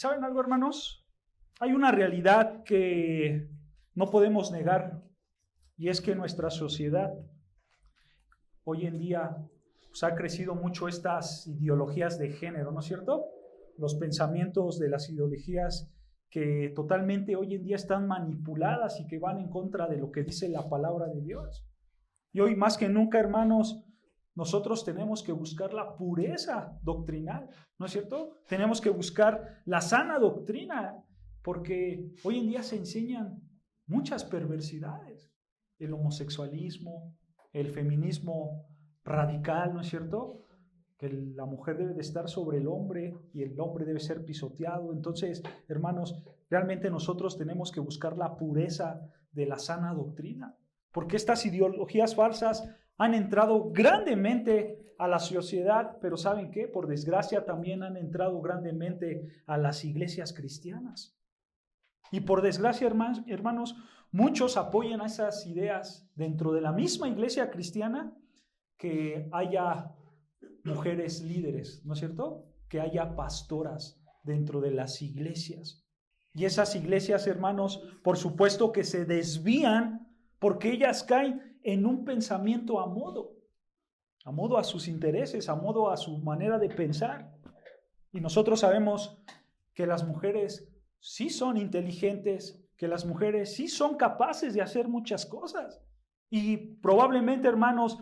¿saben algo, hermanos? Hay una realidad que no podemos negar, y es que nuestra sociedad hoy en día pues, ha crecido mucho estas ideologías de género, ¿no es cierto? Los pensamientos de las ideologías que totalmente hoy en día están manipuladas y que van en contra de lo que dice la palabra de Dios. Y hoy más que nunca, hermanos, nosotros tenemos que buscar la pureza doctrinal, ¿no es cierto? Tenemos que buscar la sana doctrina, porque hoy en día se enseñan muchas perversidades. El homosexualismo, el feminismo radical, ¿no es cierto? Que la mujer debe de estar sobre el hombre y el hombre debe ser pisoteado. Entonces, hermanos, realmente nosotros tenemos que buscar la pureza de la sana doctrina, porque estas ideologías falsas han entrado grandemente a la sociedad, pero ¿saben qué? Por desgracia también han entrado grandemente a las iglesias cristianas. Y por desgracia, hermanos, muchos apoyan a esas ideas dentro de la misma iglesia cristiana, que haya mujeres líderes, ¿no es cierto? Que haya pastoras dentro de las iglesias. Y esas iglesias, hermanos, por supuesto que se desvían porque ellas caen en un pensamiento a modo a sus intereses, a modo a su manera de pensar. Y nosotros sabemos que las mujeres sí son inteligentes, que las mujeres sí son capaces de hacer muchas cosas. Y probablemente, hermanos,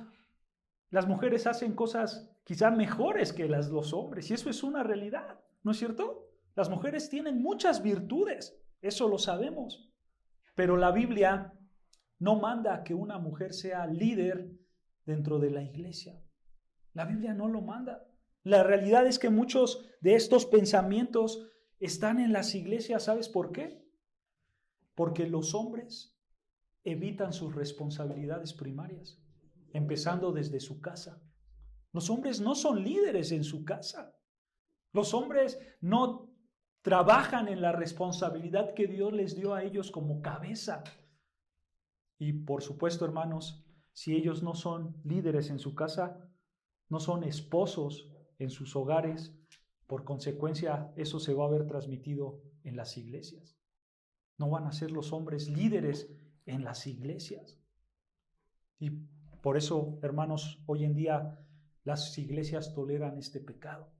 las mujeres hacen cosas quizá mejores que los hombres, y eso es una realidad, ¿no es cierto? Las mujeres tienen muchas virtudes, eso lo sabemos, pero la Biblia no manda que una mujer sea líder dentro de la iglesia. La Biblia no lo manda. La realidad es que muchos de estos pensamientos están en las iglesias, ¿sabes por qué? Porque los hombres evitan sus responsabilidades primarias, empezando desde su casa. Los hombres no son líderes en su casa. Los hombres no trabajan en la responsabilidad que Dios les dio a ellos como cabeza. Y por supuesto, hermanos, si ellos no son líderes en su casa, no son esposos en sus hogares, por consecuencia, eso se va a ver transmitido en las iglesias. No van a ser los hombres líderes en las iglesias. Y por eso, hermanos, hoy en día las iglesias toleran este pecado.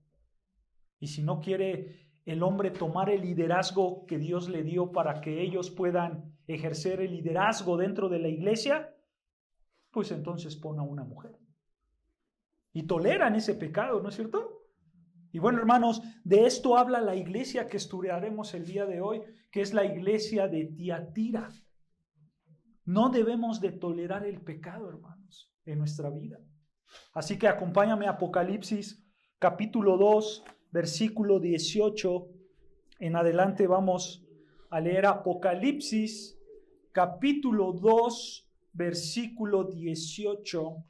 Y si no quiere el hombre tomar el liderazgo que Dios le dio para que ellos puedan ejercer el liderazgo dentro de la iglesia, pues entonces pon a una mujer. Y toleran ese pecado, ¿no es cierto? Y bueno, hermanos, de esto habla la iglesia que estudiaremos el día de hoy, que es la iglesia de Tiatira. No debemos de tolerar el pecado, hermanos, en nuestra vida. Así que acompáñame a Apocalipsis, capítulo 2, versículo 18. En adelante vamos a leer Apocalipsis, capítulo 2, versículo 18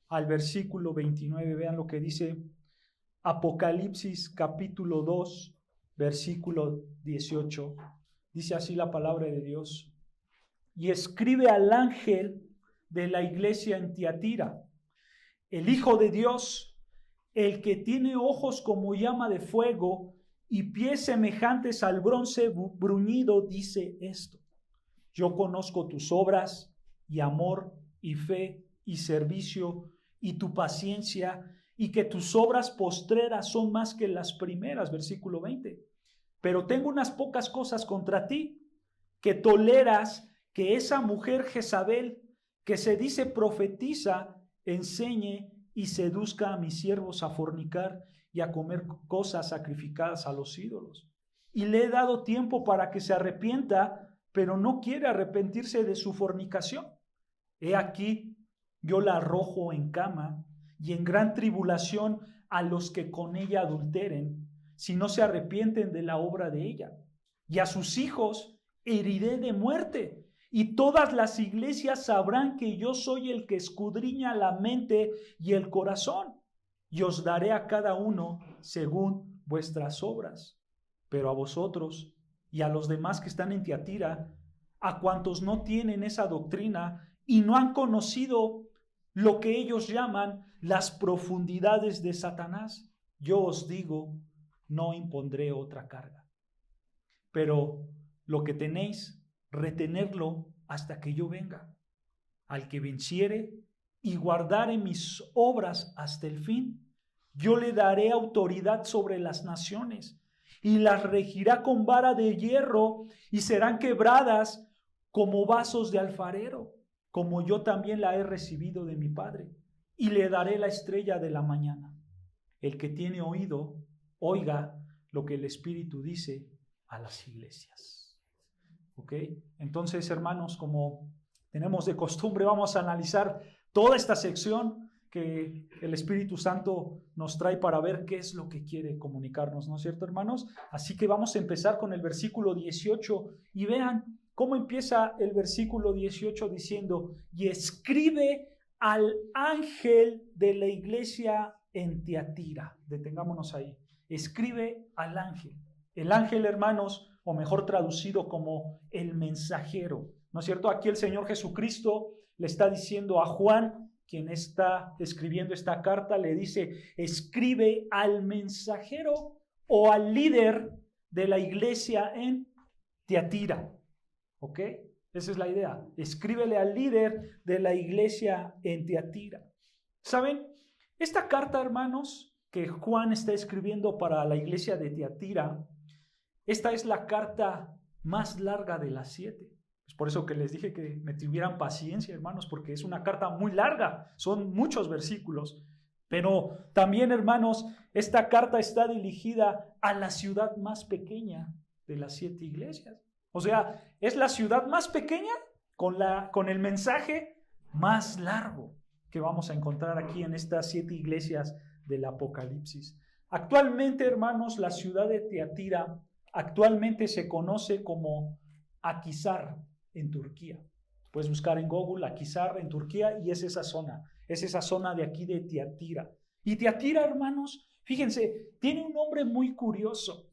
al versículo 29. Vean lo que dice Apocalipsis, capítulo 2, versículo 18. Dice así la palabra de Dios. Y escribe al ángel de la iglesia en Tiatira: el Hijo de Dios, el que tiene ojos como llama de fuego y pies semejantes al bronce bruñido, dice esto: yo conozco tus obras y amor y fe y servicio y tu paciencia, y que tus obras postreras son más que las primeras. Versículo 20. Pero tengo unas pocas cosas contra ti, que toleras que esa mujer Jezabel, que se dice profetiza, enseñe y seduzca a mis siervos a fornicar y a comer cosas sacrificadas a los ídolos. Y le he dado tiempo para que se arrepienta, pero no quiere arrepentirse de su fornicación. He aquí, yo la arrojo en cama y en gran tribulación a los que con ella adulteren, si no se arrepienten de la obra de ella. Y a sus hijos heriré de muerte, y todas las iglesias sabrán que yo soy el que escudriña la mente y el corazón, y os daré a cada uno según vuestras obras. Pero a vosotros y a los demás que están en Tiatira, a cuantos no tienen esa doctrina y no han conocido lo que ellos llaman las profundidades de Satanás, yo os digo, no impondré otra carga. pero lo que tenéis, retenerlo hasta que yo venga. Al que venciere y guardare mis obras hasta el fin, yo le daré autoridad sobre las naciones y las regirá con vara de hierro y serán quebradas como vasos de alfarero, como yo también la he recibido de mi Padre, y le daré la estrella de la mañana. El que tiene oído, oiga lo que el Espíritu dice a las iglesias. ¿Ok? Entonces, hermanos, como tenemos de costumbre, vamos a analizar toda esta sección que el Espíritu Santo nos trae para ver qué es lo que quiere comunicarnos, ¿no es cierto, hermanos? Así que vamos a empezar con el versículo 18 y vean cómo empieza el versículo 18 diciendo: y escribe al ángel de la iglesia en Tiatira. Detengámonos ahí. Escribe al ángel. El ángel, hermanos, o mejor traducido como el mensajero, ¿no es cierto? Aquí el Señor Jesucristo le está diciendo a Juan, quien está escribiendo esta carta, le dice: escribe al mensajero o al líder de la iglesia en Tiatira. ¿Ok? Esa es la idea. Escríbele al líder de la iglesia en Tiatira. ¿Saben? Esta carta, hermanos, que Juan está escribiendo para la iglesia de Tiatira, esta es la carta más larga de las 7. Es por eso que les dije que me tuvieran paciencia, hermanos, porque es una carta muy larga, son muchos versículos. Pero también, hermanos, esta carta está dirigida a la ciudad más pequeña de las 7 iglesias. O sea, es la ciudad más pequeña con el mensaje más largo que vamos a encontrar aquí en estas 7 iglesias del Apocalipsis. Actualmente, hermanos, la ciudad de Tiatira actualmente se conoce como Akhisar en Turquía. Puedes buscar en Google Akhisar en Turquía y es esa zona de aquí de Tiatira. Y Tiatira, hermanos, fíjense, tiene un nombre muy curioso.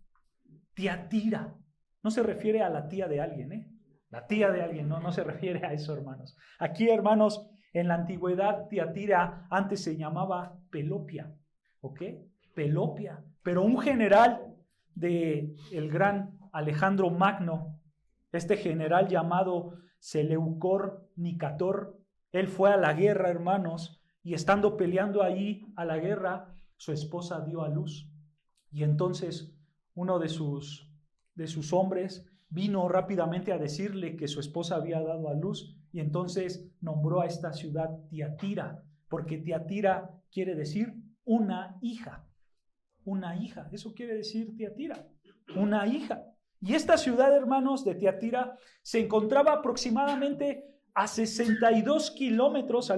Tiatira. No se refiere a la tía de alguien, ¿eh? La tía de alguien, no se refiere a eso, hermanos. Aquí, hermanos, en la antigüedad, Tiatira antes se llamaba Pelopia, ¿ok? Pelopia. Pero un general del gran Alejandro Magno, este general llamado Seleucor Nicator, él fue a la guerra, hermanos, y estando peleando allí a la guerra, su esposa dio a luz. Y entonces uno de sus hombres vino rápidamente a decirle que su esposa había dado a luz y entonces nombró a esta ciudad Tiatira, porque Tiatira quiere decir una hija. Una hija, eso quiere decir Tiatira, una hija. Y esta ciudad, hermanos, de Tiatira se encontraba aproximadamente a 62 kilómetros,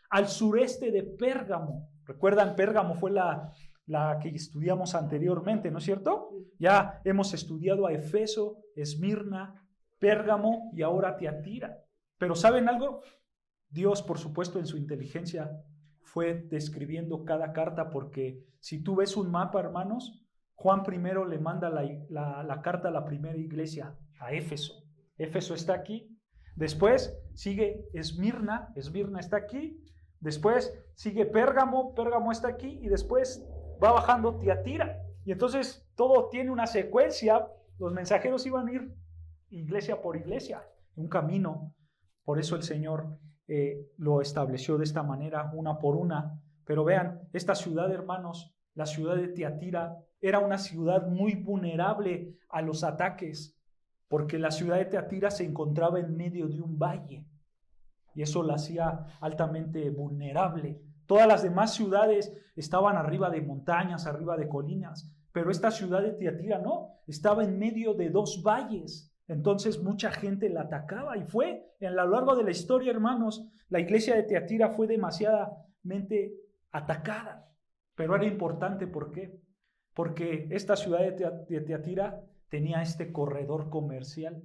al sureste de Pérgamo. ¿Recuerdan? Pérgamo fue la que estudiamos anteriormente, ¿no es cierto? Ya hemos estudiado a Efeso, Esmirna, Pérgamo y ahora Tiatira. Pero ¿saben algo? Dios, por supuesto, en su inteligencia fue describiendo cada carta, porque si tú ves un mapa, hermanos, Juan primero le manda la carta a la primera iglesia, a Éfeso. Éfeso está aquí. Después sigue Esmirna está aquí. Después sigue Pérgamo está aquí. Y después va bajando Tiatira. Y entonces todo tiene una secuencia. Los mensajeros iban a ir iglesia por iglesia, un camino. Por eso el Señor lo estableció de esta manera, una por una. Pero vean, esta ciudad, hermanos, la ciudad de Tiatira, era una ciudad muy vulnerable a los ataques, porque la ciudad de Tiatira se encontraba en medio de un valle, y eso la hacía altamente vulnerable. Todas las demás ciudades estaban arriba de montañas, arriba de colinas, pero esta ciudad de Tiatira no, estaba en medio de 2 valles. Entonces mucha gente la atacaba y fue, a lo largo de la historia, hermanos, la iglesia de Tiatira fue demasiadamente atacada. Pero era importante, ¿por qué? Porque esta ciudad de Tiatira tenía este corredor comercial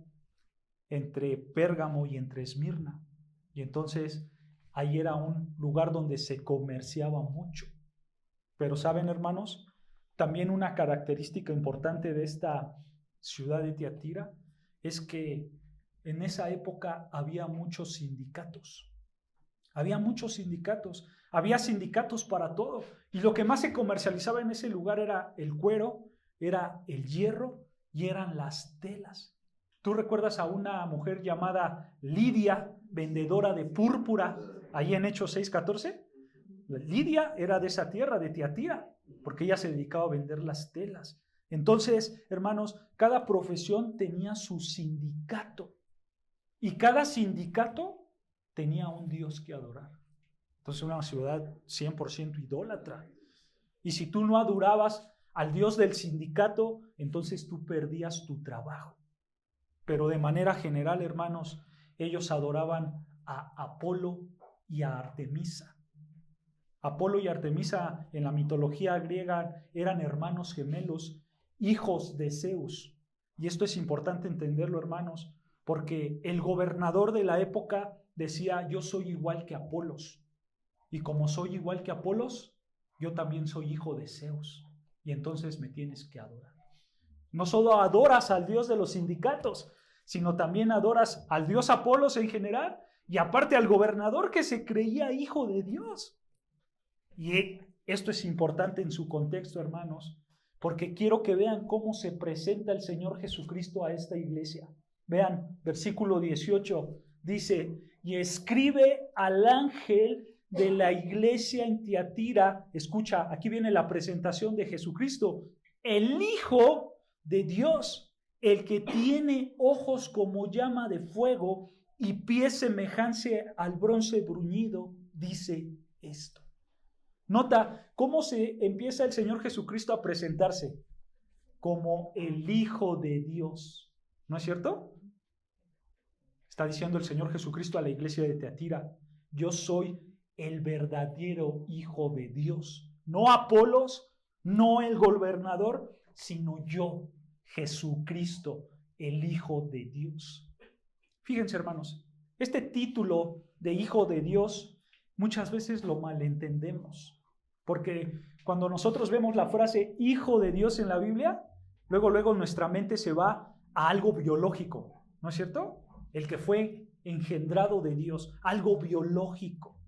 entre Pérgamo y entre Esmirna. Y entonces ahí era un lugar donde se comerciaba mucho. Pero ¿saben, hermanos? También una característica importante de esta ciudad de Tiatira es que en esa época había muchos sindicatos. Había muchos sindicatos. Había sindicatos para todo. Y lo que más se comercializaba en ese lugar era el cuero, era el hierro y eran las telas. ¿Tú recuerdas a una mujer llamada Lidia, vendedora de púrpura, ahí en Hechos 6:14? Lidia era de esa tierra, de Tiatira, porque ella se dedicaba a vender las telas. Entonces, hermanos, cada profesión tenía su sindicato y cada sindicato tenía un Dios que adorar. Entonces, una ciudad 100% idólatra. Y si tú no adorabas al Dios del sindicato, entonces tú perdías tu trabajo. Pero de manera general, hermanos, ellos adoraban a Apolo y a Artemisa. Apolo y Artemisa en la mitología griega eran hermanos gemelos, hijos de Zeus. Y esto es importante entenderlo, hermanos, porque el gobernador de la época decía: yo soy igual que Apolos. Y como soy igual que Apolos, yo también soy hijo de Zeus. Y entonces me tienes que adorar. No solo adoras al Dios de los sindicatos, sino también adoras al Dios Apolos en general y aparte al gobernador que se creía hijo de Dios. Y esto es importante en su contexto, hermanos, porque quiero que vean cómo se presenta el Señor Jesucristo a esta iglesia. Vean, versículo 18, dice: y escribe al ángel de la iglesia en Tiatira. Escucha, aquí viene la presentación de Jesucristo, el Hijo de Dios, el que tiene ojos como llama de fuego y pies semejante al bronce bruñido, dice esto. Nota cómo se empieza el Señor Jesucristo a presentarse como el Hijo de Dios. ¿No es cierto? Está diciendo el Señor Jesucristo a la iglesia de Tiatira: yo soy el verdadero Hijo de Dios. No Apolos, no el gobernador, sino yo, Jesucristo, el Hijo de Dios. Fíjense, hermanos, este título de Hijo de Dios muchas veces lo malentendemos. Porque cuando nosotros vemos la frase Hijo de Dios en la Biblia, luego nuestra mente se va a algo biológico, ¿no es cierto? El que fue engendrado de Dios, algo biológico,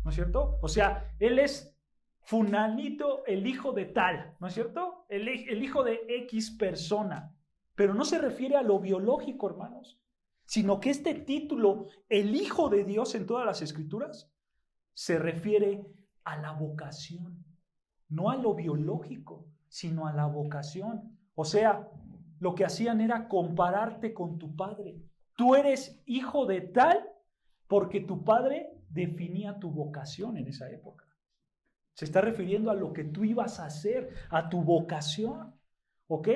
¿no es cierto? O sea, Él es fulanito, el hijo de tal, ¿no es cierto? El hijo de X persona. Pero no se refiere a lo biológico, hermanos, sino que este título, el Hijo de Dios en todas las Escrituras, se refiere a la vocación, no a lo biológico, sino a la vocación. O sea, lo que hacían era compararte con tu padre. Tú eres hijo de tal porque tu padre definía tu vocación en esa época. Se está refiriendo a lo que tú ibas a hacer, a tu vocación. ¿Ok?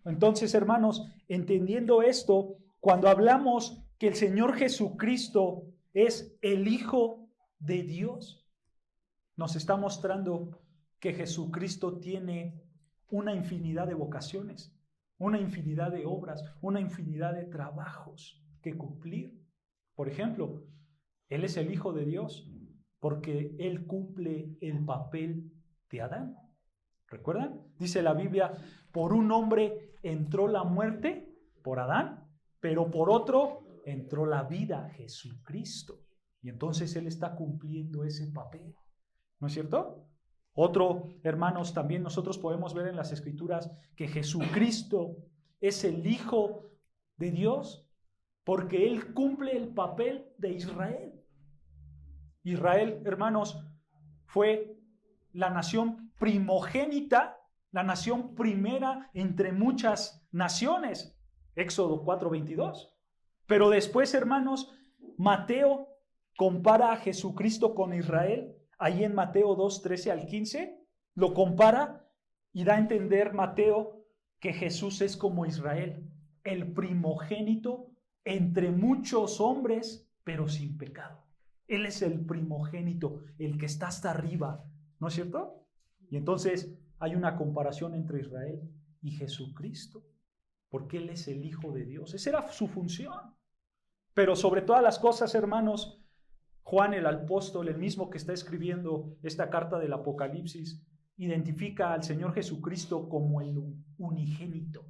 Entonces, hermanos, entendiendo esto, cuando hablamos que el Señor Jesucristo es el Hijo de Dios, nos está mostrando que Jesucristo tiene una infinidad de vocaciones, una infinidad de obras, una infinidad de trabajos que cumplir. Por ejemplo, Él es el Hijo de Dios porque Él cumple el papel de Adán. ¿Recuerdan? Dice la Biblia: por un hombre entró la muerte, por Adán, pero por otro entró la vida, Jesucristo. Y entonces Él está cumpliendo ese papel. ¿No es cierto? Otro, hermanos, también nosotros podemos ver en las Escrituras que Jesucristo es el Hijo de Dios porque Él cumple el papel de Israel. Israel, hermanos, fue la nación primogénita, la nación primera entre muchas naciones. Éxodo 4:22. Pero después, hermanos, Mateo compara a Jesucristo con Israel. Ahí en Mateo 2:13 al 15, lo compara y da a entender Mateo que Jesús es como Israel, el primogénito entre muchos hombres, pero sin pecado. Él es el primogénito, el que está hasta arriba, ¿no es cierto? Y entonces hay una comparación entre Israel y Jesucristo, porque Él es el Hijo de Dios. Esa era su función. Pero sobre todas las cosas, hermanos, Juan el apóstol, el mismo que está escribiendo esta carta del Apocalipsis, identifica al Señor Jesucristo como el unigénito.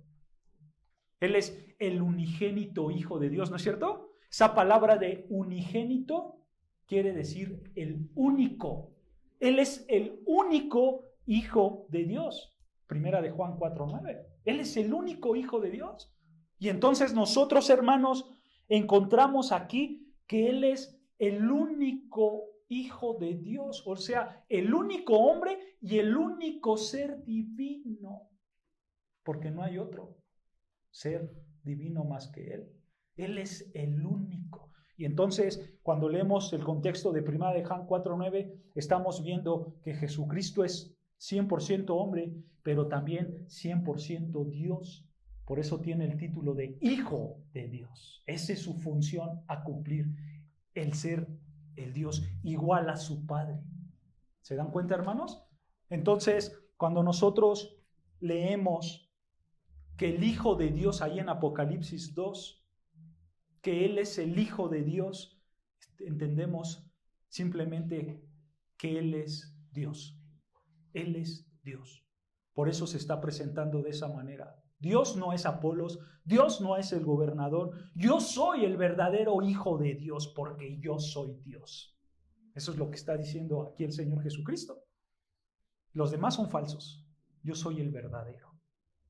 Él es el unigénito Hijo de Dios, ¿no es cierto? Esa palabra de unigénito quiere decir el único. Él es el único Hijo de Dios. Primera de Juan 4:9. Él es el único Hijo de Dios. Y entonces nosotros, hermanos, encontramos aquí que Él es el único Hijo de Dios, o sea, el único hombre y el único ser divino, porque no hay otro ser divino más que Él. Él es el único. Y entonces, cuando leemos el contexto de 1 de Juan 4:9, estamos viendo que Jesucristo es 100% hombre, pero también 100% Dios. Por eso tiene el título de Hijo de Dios. Esa es su función a cumplir, el ser el Dios igual a su Padre. ¿Se dan cuenta, hermanos? Entonces, cuando nosotros leemos que el Hijo de Dios ahí en Apocalipsis 2, que Él es el Hijo de Dios, entendemos simplemente que Él es Dios. Él es Dios. Por eso se está presentando de esa manera. Dios no es Apolos, Dios no es el gobernador, yo soy el verdadero Hijo de Dios porque yo soy Dios. Eso es lo que está diciendo aquí el Señor Jesucristo. Los demás son falsos, yo soy el verdadero.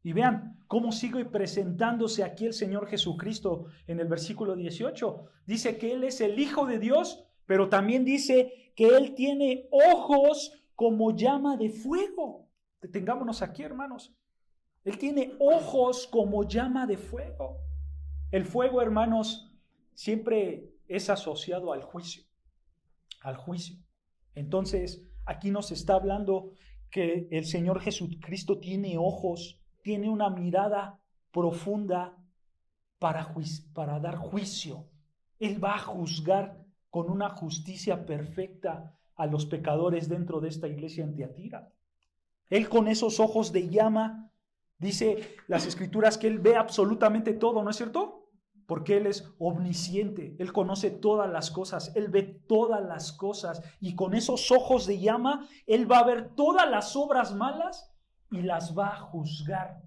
Y vean cómo sigue presentándose aquí el Señor Jesucristo en el versículo 18. Dice que Él es el Hijo de Dios, pero también dice que Él tiene ojos como llama de fuego. Detengámonos aquí, hermanos. Él tiene ojos como llama de fuego. El fuego, hermanos, siempre es asociado al juicio. Al juicio. Entonces, aquí nos está hablando que el Señor Jesucristo tiene ojos, tiene una mirada profunda para dar juicio. Él va a juzgar con una justicia perfecta a los pecadores dentro de esta iglesia en Tiatira. Él con esos ojos de llama, dice las Escrituras que Él ve absolutamente todo, ¿no es cierto? Porque Él es omnisciente, Él conoce todas las cosas, Él ve todas las cosas y con esos ojos de llama Él va a ver todas las obras malas y las va a juzgar,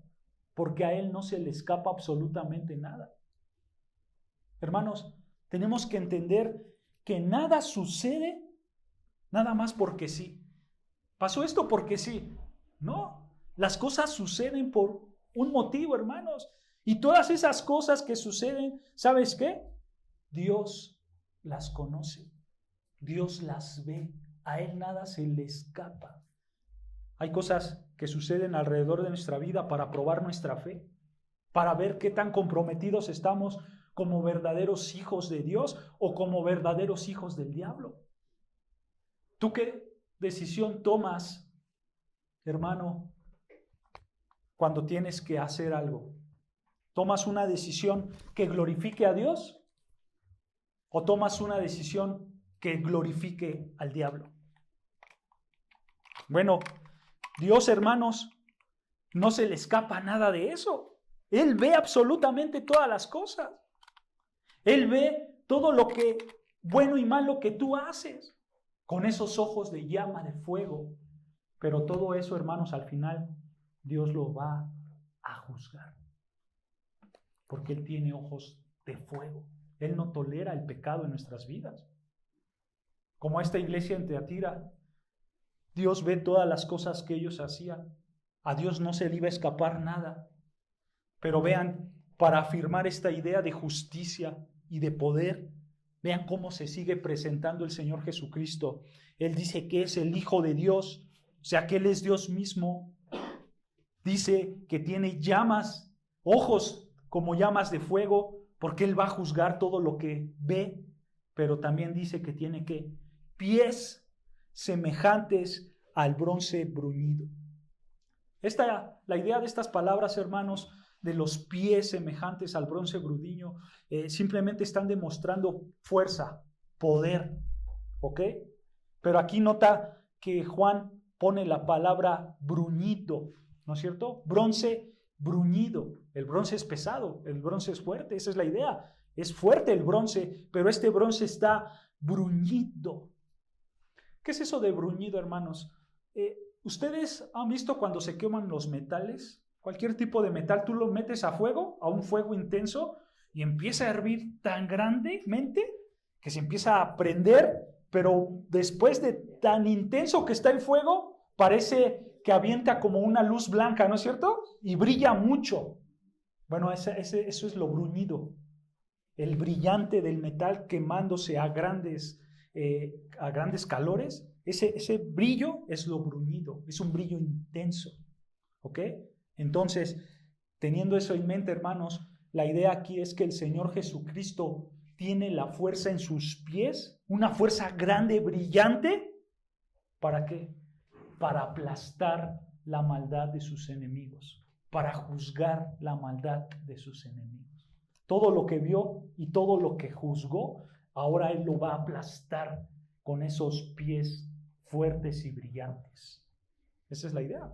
porque a Él no se le escapa absolutamente nada. Hermanos, tenemos que entender que nada sucede nada más porque sí. ¿Pasó esto porque sí? No, las cosas suceden por un motivo, hermanos. Y todas esas cosas que suceden, ¿sabes qué? Dios las conoce, Dios las ve, a Él nada se le escapa. Hay cosas que suceden alrededor de nuestra vida para probar nuestra fe, para ver qué tan comprometidos estamos como verdaderos hijos de Dios o como verdaderos hijos del diablo. ¿Tú qué decisión tomas, hermano, cuando tienes que hacer algo? ¿Tomas una decisión que glorifique a Dios o tomas una decisión que glorifique al diablo? Bueno, Dios, hermanos, no se le escapa nada de eso. Él ve absolutamente todas las cosas. Él ve todo lo que bueno y malo que tú haces con esos ojos de llama de fuego. Pero todo eso, hermanos, al final Dios lo va a juzgar. Porque Él tiene ojos de fuego. Él no tolera el pecado en nuestras vidas. Como esta iglesia en Tiatira, Dios ve todas las cosas que ellos hacían. A Dios no se le iba a escapar nada. Pero vean, para afirmar esta idea de justicia y de poder, vean cómo se sigue presentando el Señor Jesucristo. Él dice que es el Hijo de Dios, o sea que Él es Dios mismo. Dice que tiene llamas, ojos como llamas de fuego, porque Él va a juzgar todo lo que ve, pero también dice que tiene que pies semejantes al bronce bruñido. La idea de estas palabras, hermanos, de los pies semejantes al bronce bruñido, simplemente están demostrando fuerza, poder, ¿ok? Pero aquí nota que Juan pone la palabra bruñido, ¿no es cierto? Bronce bruñido. El bronce es pesado, el bronce es fuerte, esa es la idea. Es fuerte el bronce, pero este bronce está bruñido. ¿Qué es eso de bruñido, hermanos? ¿Ustedes han visto cuando se queman los metales? Cualquier tipo de metal, tú lo metes a fuego, a un fuego intenso, y empieza a hervir tan grandemente que se empieza a prender, pero después de tan intenso que está el fuego, parece que avienta como una luz blanca, ¿no es cierto? Y brilla mucho. Bueno, eso es lo bruñido, el brillante del metal quemándose a grandes calores. Ese brillo es lo bruñido, es un brillo intenso, ¿ok? Entonces, teniendo eso en mente, hermanos, la idea aquí es que el Señor Jesucristo tiene la fuerza en sus pies, una fuerza grande, brillante. ¿Para qué? Para aplastar la maldad de sus enemigos, para juzgar la maldad de sus enemigos. Todo lo que vio y todo lo que juzgó, ahora Él lo va a aplastar con esos pies fuertes y brillantes. Esa es la idea.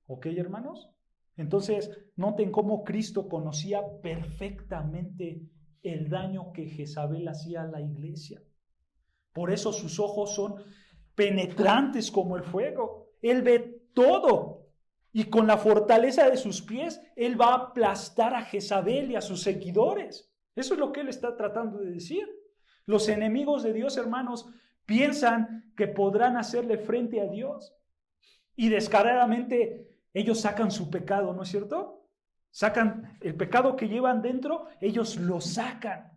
¿Ok, hermanos? Entonces, noten cómo Cristo conocía perfectamente el daño que Jezabel hacía a la iglesia. Por eso sus ojos son penetrantes como el fuego. Él ve todo. Y con la fortaleza de sus pies, Él va a aplastar a Jezabel y a sus seguidores. Eso es lo que Él está tratando de decir. Los enemigos de Dios, hermanos, piensan que podrán hacerle frente a Dios. Y descaradamente ellos sacan su pecado, ¿no es cierto? Sacan el pecado que llevan dentro, ellos lo sacan.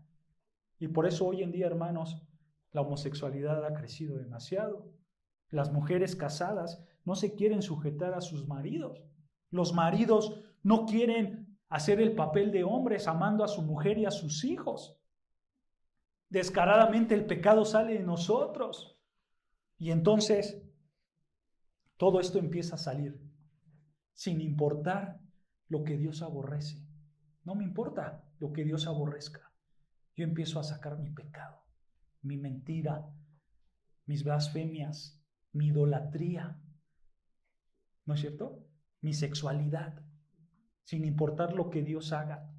Y por eso hoy en día, hermanos, la homosexualidad ha crecido demasiado. Las mujeres casadas no se quieren sujetar a sus maridos. Los maridos no quieren hacer el papel de hombres amando a su mujer y a sus hijos. Descaradamente el pecado sale de nosotros. Y entonces todo esto empieza a salir sin importar lo que Dios aborrece. No me importa lo que Dios aborrezca. Yo empiezo a sacar mi pecado, mi mentira, mis blasfemias, mi idolatría, ¿no es cierto? Mi sexualidad, sin importar lo que Dios haga.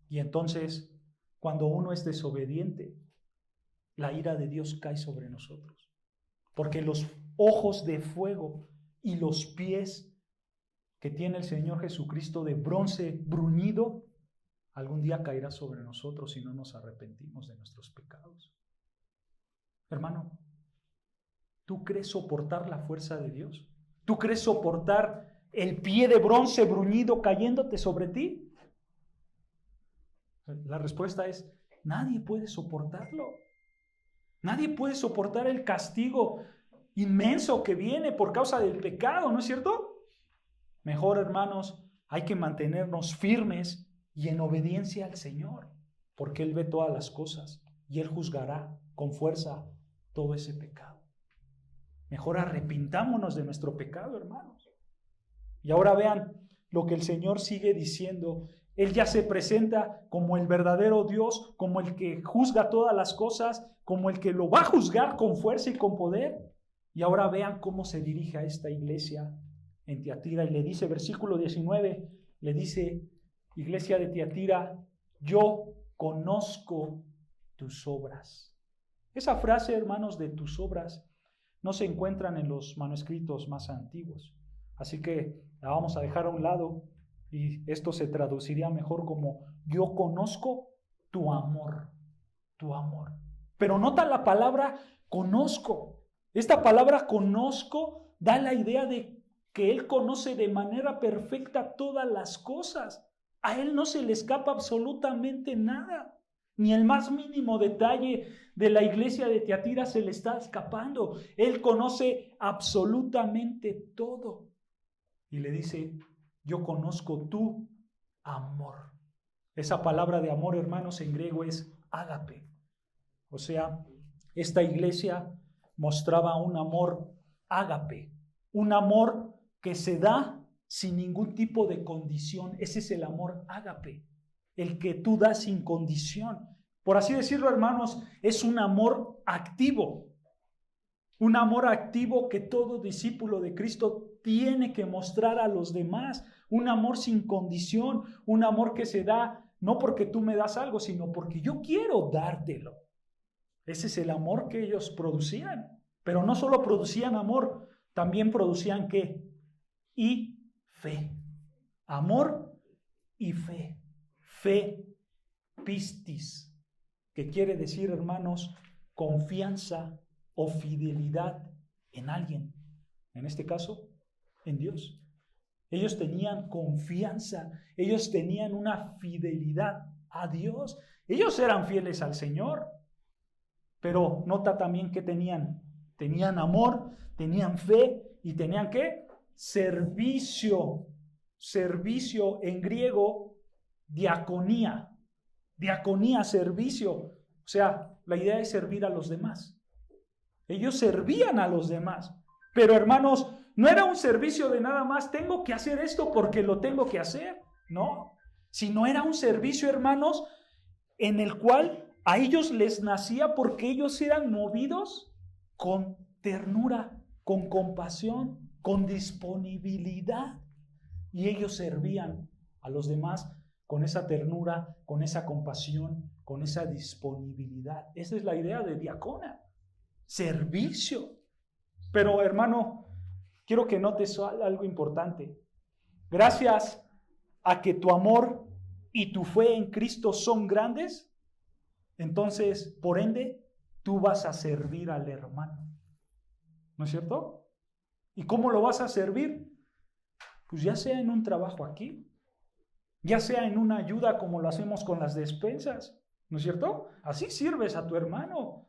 Y entonces, cuando uno es desobediente, la ira de Dios cae sobre nosotros. Porque los ojos de fuego y los pies que tiene el Señor Jesucristo de bronce bruñido, algún día caerá sobre nosotros si no nos arrepentimos de nuestros pecados. Hermano, ¿tú crees soportar la fuerza de Dios? ¿Tú crees soportar el pie de bronce bruñido cayéndote sobre ti? La respuesta es, nadie puede soportarlo. Nadie puede soportar el castigo inmenso que viene por causa del pecado, ¿no es cierto? Mejor, hermanos, hay que mantenernos firmes y en obediencia al Señor, porque Él ve todas las cosas y Él juzgará con fuerza todo ese pecado. Mejor arrepintámonos de nuestro pecado, hermanos. Y ahora vean lo que el Señor sigue diciendo. Él ya se presenta como el verdadero Dios, como el que juzga todas las cosas, como el que lo va a juzgar con fuerza y con poder. Y ahora vean cómo se dirige a esta iglesia en Tiatira y le dice, versículo 19, le dice, iglesia de Tiatira, yo conozco tus obras. Esa frase, hermanos, de tus obras, no se encuentran en los manuscritos más antiguos. Así que la vamos a dejar a un lado y esto se traduciría mejor como, yo conozco tu amor, tu amor. Pero nota la palabra conozco. Esta palabra conozco da la idea de que Él conoce de manera perfecta todas las cosas. A Él no se le escapa absolutamente nada. Ni el más mínimo detalle de la iglesia de Tiatira se le está escapando. Él conoce absolutamente todo. Y le dice, yo conozco tu amor. Esa palabra de amor, hermanos, en griego es ágape. O sea, esta iglesia mostraba un amor ágape, un amor que se da sin ningún tipo de condición. Ese es el amor ágape, el que tú das sin condición. Por así decirlo, hermanos, es un amor activo. Un amor activo que todo discípulo de Cristo tiene que mostrar a los demás. Un amor sin condición, un amor que se da no porque tú me das algo, sino porque yo quiero dártelo. Ese es el amor que ellos producían. Pero no solo producían amor, también producían ¿qué? Y fe. Amor y fe. Fe, pistis, que quiere decir, hermanos, confianza o fidelidad en alguien. En este caso, en Dios. Ellos tenían confianza, ellos tenían una fidelidad a Dios. Ellos eran fieles al Señor, pero nota también que tenían. Tenían amor, tenían fe y tenían ¿qué? Servicio. Servicio en griego, diaconía. Diaconía, servicio. O sea, la idea es servir a los demás. Ellos servían a los demás. Pero hermanos, no era un servicio de nada más, tengo que hacer esto porque lo tengo que hacer. No, sino era un servicio, hermanos, en el cual a ellos les nacía porque ellos eran movidos con ternura, con compasión, con disponibilidad. Y ellos servían a los demás con esa ternura, con esa compasión, con esa disponibilidad. Esa es la idea de diácona, servicio. Pero hermano, quiero que notes algo importante. Gracias a que tu amor y tu fe en Cristo son grandes, entonces, por ende, tú vas a servir al hermano. ¿No es cierto? ¿Y cómo lo vas a servir? Pues ya sea en un trabajo aquí, ya sea en una ayuda como lo hacemos con las despensas, ¿no es cierto? Así sirves a tu hermano.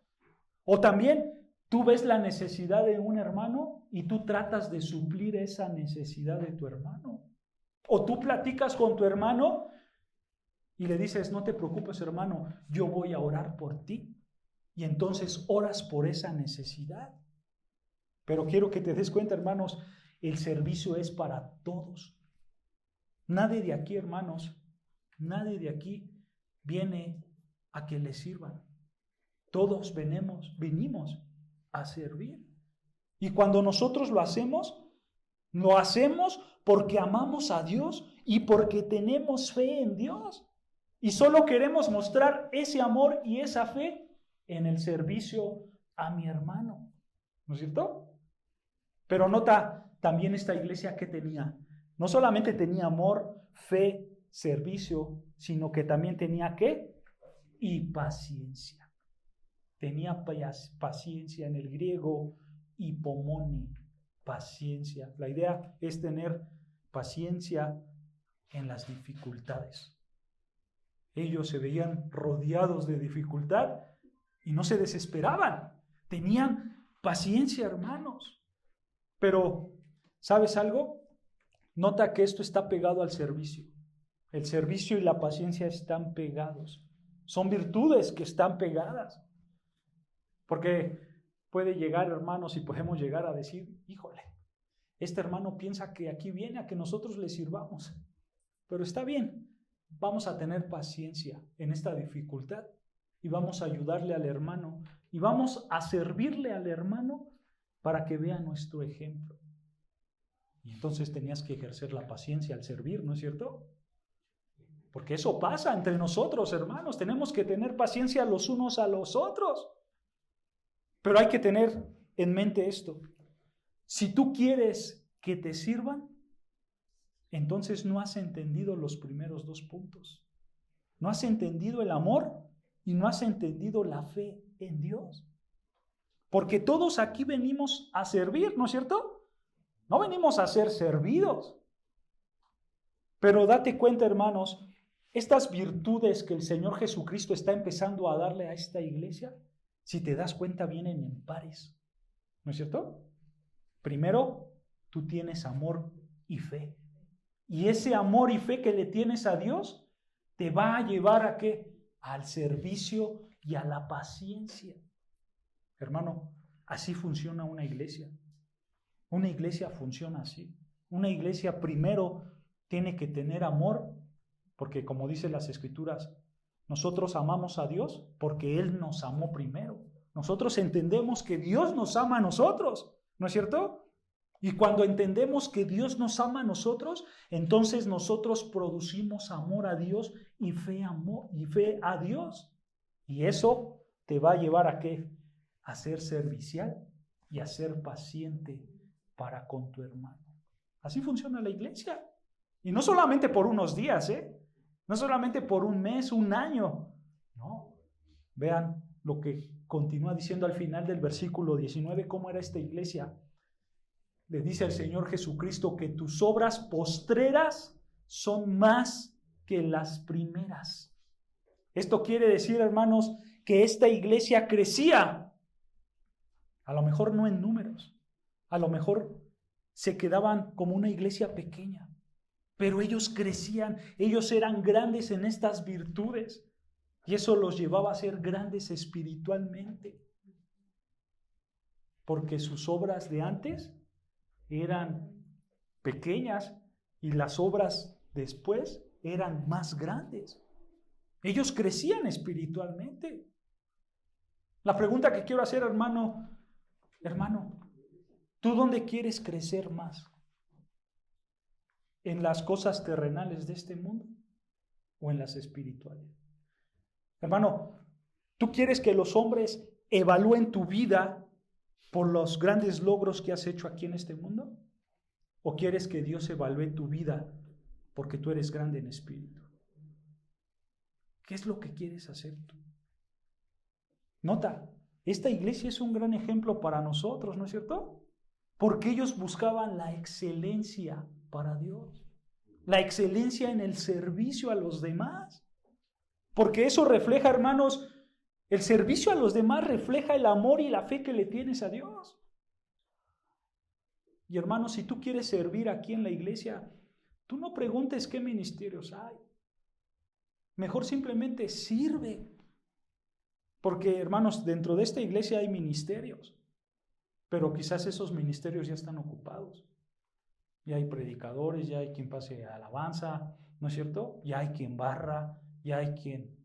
O también tú ves la necesidad de un hermano y tú tratas de suplir esa necesidad de tu hermano. O tú platicas con tu hermano y le dices, no te preocupes, hermano, yo voy a orar por ti. Y entonces oras por esa necesidad. Pero quiero que te des cuenta, hermanos, el servicio es para todos. Nadie de aquí, hermanos, nadie de aquí viene a que le sirvan. Todos venimos a servir. Y cuando nosotros lo hacemos porque amamos a Dios y porque tenemos fe en Dios. Y solo queremos mostrar ese amor y esa fe en el servicio a mi hermano. ¿No es cierto? Pero nota también esta iglesia que tenía. No solamente tenía amor, fe, servicio, sino que también tenía ¿qué? Y paciencia. Tenía paciencia en el griego, hipomone, paciencia. La idea es tener paciencia en las dificultades. Ellos se veían rodeados de dificultad y no se desesperaban. Tenían paciencia, hermanos. Pero, ¿sabes algo? Nota que esto está pegado al servicio. El servicio y la paciencia están pegados. Son virtudes que están pegadas. Porque puede llegar, hermanos, y podemos llegar a decir, híjole, este hermano piensa que aquí viene a que nosotros le sirvamos. Pero está bien, vamos a tener paciencia en esta dificultad y vamos a ayudarle al hermano y vamos a servirle al hermano para que vea nuestro ejemplo. Y entonces tenías que ejercer la paciencia al servir, ¿no es cierto? Porque eso pasa entre nosotros, hermanos. Tenemos que tener paciencia los unos a los otros. Pero hay que tener en mente esto. Si tú quieres que te sirvan, entonces no has entendido los primeros 2 puntos. No has entendido el amor y no has entendido la fe en Dios. Porque todos aquí venimos a servir, ¿no es cierto? No venimos a ser servidos. Pero date cuenta, hermanos, estas virtudes que el Señor Jesucristo está empezando a darle a esta iglesia, si te das cuenta, vienen en pares, ¿no es cierto? Primero, tú tienes amor y fe. Y ese amor y fe que le tienes a Dios te va a llevar ¿a qué? Al servicio y a la paciencia. Hermano, así funciona una iglesia. Una iglesia funciona así. Una iglesia primero tiene que tener amor, porque como dicen las Escrituras, nosotros amamos a Dios porque Él nos amó primero. Nosotros entendemos que Dios nos ama a nosotros, ¿no es cierto? Y cuando entendemos que Dios nos ama a nosotros, entonces nosotros producimos amor a Dios y fe a Dios. Y eso te va a llevar ¿a qué? A ser servicial y a ser paciente para con tu hermano. Así funciona la iglesia. Y no solamente por unos días, no solamente por un mes, un año. No. Vean lo que continúa diciendo al final del versículo 19, cómo era esta iglesia. le dice al Señor Jesucristo que tus obras postreras son más que las primeras. Esto quiere decir, hermanos, que esta iglesia crecía. A lo mejor no en números, a lo mejor se quedaban como una iglesia pequeña, pero ellos crecían, ellos eran grandes en estas virtudes y eso los llevaba a ser grandes espiritualmente, porque sus obras de antes eran pequeñas y las obras después eran más grandes. Ellos crecían espiritualmente. La pregunta que quiero hacer, hermano, ¿tú dónde quieres crecer más? ¿En las cosas terrenales de este mundo o en las espirituales? Hermano, ¿tú quieres que los hombres evalúen tu vida por los grandes logros que has hecho aquí en este mundo? ¿O quieres que Dios evalúe tu vida porque tú eres grande en espíritu? ¿Qué es lo que quieres hacer tú? Nota, esta iglesia es un gran ejemplo para nosotros, ¿no es cierto? Porque ellos buscaban la excelencia para Dios, la excelencia en el servicio a los demás. Porque eso refleja, hermanos, el servicio a los demás refleja el amor y la fe que le tienes a Dios. Y hermanos, si tú quieres servir aquí en la iglesia, tú no preguntes qué ministerios hay. Mejor simplemente sirve. Porque, hermanos, dentro de esta iglesia hay ministerios, pero quizás esos ministerios ya están ocupados. Ya hay predicadores, ya hay quien pase alabanza, ¿no es cierto? Ya hay quien barra, ya hay quien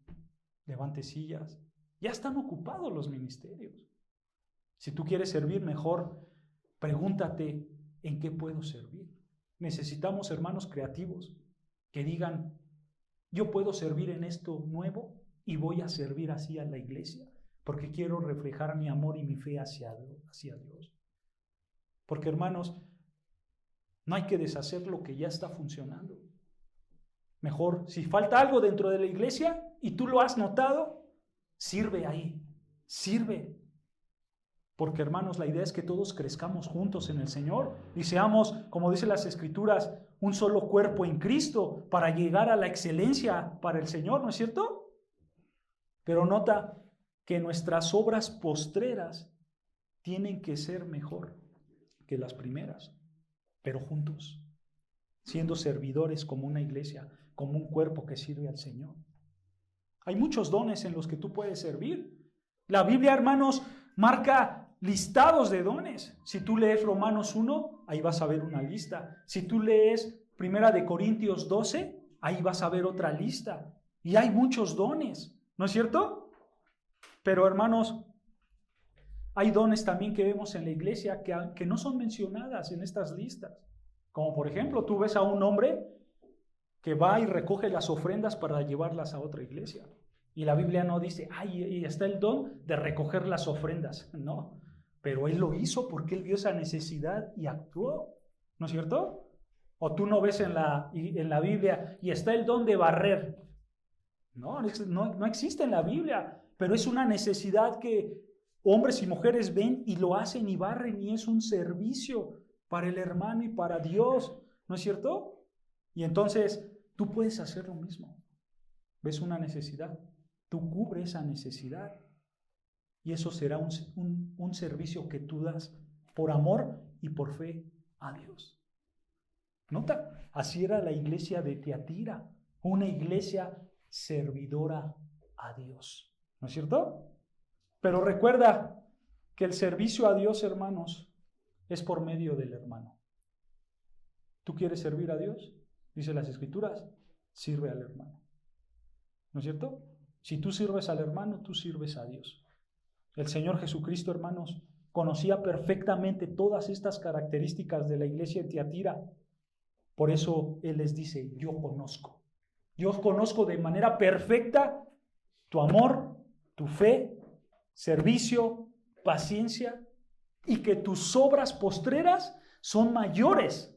levante sillas. Ya están ocupados los ministerios. Si tú quieres servir mejor, pregúntate, ¿en qué puedo servir? Necesitamos hermanos creativos que digan, yo puedo servir en esto nuevo y voy a servir así a la iglesia, porque quiero reflejar mi amor y mi fe hacia Dios. Porque, hermanos, no hay que deshacer lo que ya está funcionando. Mejor, si falta algo dentro de la iglesia y tú lo has notado, sirve ahí, sirve. Porque, hermanos, la idea es que todos crezcamos juntos en el Señor y seamos, como dicen las Escrituras, un solo cuerpo en Cristo para llegar a la excelencia para el Señor, ¿no es cierto? Pero nota que nuestras obras postreras tienen que ser mejor que las primeras, pero juntos, siendo servidores como una iglesia, como un cuerpo que sirve al Señor. Hay muchos dones en los que tú puedes servir. La Biblia, hermanos, marca listados de dones. Si tú lees Romanos 1, ahí vas a ver una lista. Si tú lees 1 Corintios 12, ahí vas a ver otra lista. Y hay muchos dones, ¿no es cierto? Pero, hermanos, hay dones también que vemos en la iglesia que no son mencionadas en estas listas. Como por ejemplo, tú ves a un hombre que va y recoge las ofrendas para llevarlas a otra iglesia. Y la Biblia no dice, ay, está el don de recoger las ofrendas. No, pero él lo hizo porque él vio esa necesidad y actuó, ¿no es cierto? O tú no ves en la Biblia, y está el don de barrer. No existe en la Biblia, pero es una necesidad que hombres y mujeres ven y lo hacen y barren, y es un servicio para el hermano y para Dios, ¿no es cierto? Y entonces tú puedes hacer lo mismo. ¿Ves una necesidad? Tú cubres esa necesidad y eso será un servicio que tú das por amor y por fe a Dios. Nota, así era la iglesia de Tiatira, una iglesia servidora a Dios, ¿no es cierto? Pero recuerda que el servicio a Dios, hermanos, es por medio del hermano. ¿Tú quieres servir a Dios? Dice las Escrituras, sirve al hermano. ¿No es cierto? Si tú sirves al hermano, tú sirves a Dios. El Señor Jesucristo, hermanos, conocía perfectamente todas estas características de la iglesia de Tiatira. Por eso Él les dice, yo conozco de manera perfecta tu amor, tu fe, servicio, paciencia, y que tus obras postreras son mayores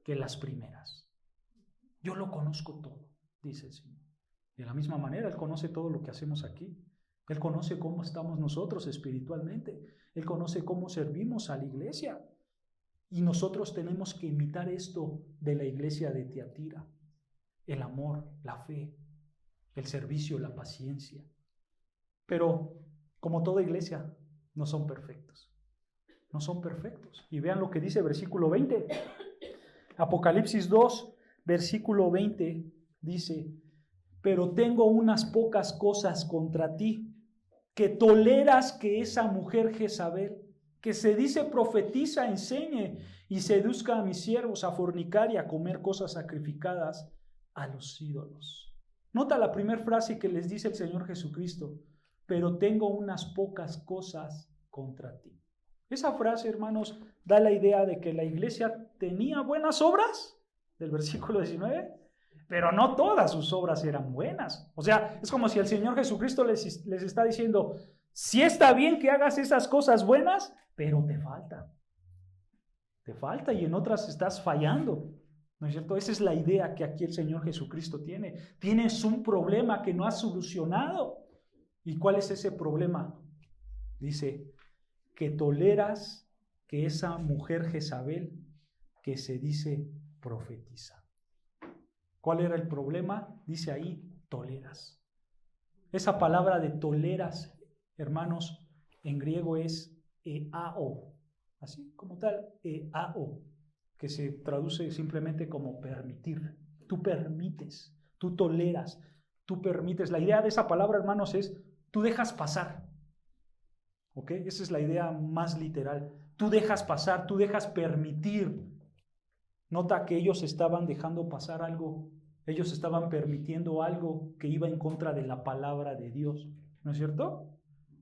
que las primeras. Yo lo conozco todo, dice el Señor. De la misma manera, Él conoce todo lo que hacemos aquí. Él conoce cómo estamos nosotros espiritualmente. Él conoce cómo servimos a la iglesia. Y nosotros tenemos que imitar esto de la iglesia de Tiatira: el amor, la fe, el servicio, la paciencia. Pero, como toda iglesia, no son perfectos. No son perfectos. Y vean lo que dice versículo 20. Apocalipsis 2, versículo 20, dice: pero tengo unas pocas cosas contra ti, que toleras que esa mujer Jezabel, que se dice profetiza, enseñe y seduzca a mis siervos a fornicar y a comer cosas sacrificadas a los ídolos. Nota la primera frase que les dice el Señor Jesucristo: pero tengo unas pocas cosas contra ti. Esa frase, hermanos, da la idea de que la iglesia tenía buenas obras, del versículo 19, pero no todas sus obras eran buenas. O sea, es como si el Señor Jesucristo les está diciendo: sí está bien que hagas esas cosas buenas, pero te falta. Te falta, y en otras estás fallando. ¿No es cierto? Esa es la idea que aquí el Señor Jesucristo tiene. Tienes un problema que no has solucionado. ¿Y cuál es ese problema? Dice: que toleras que esa mujer Jezabel, que se dice profetiza. ¿Cuál era el problema? Dice ahí: toleras. Esa palabra de toleras, hermanos, en griego es eao, así como tal, eao, que se traduce simplemente como permitir. Tú permites, tú toleras, tú permites. La idea de esa palabra, hermanos, es: tú dejas pasar. ¿Ok? Esa es la idea más literal. Tú dejas pasar, tú dejas permitir. Nota que ellos estaban dejando pasar algo. Ellos estaban permitiendo algo que iba en contra de la palabra de Dios. ¿No es cierto?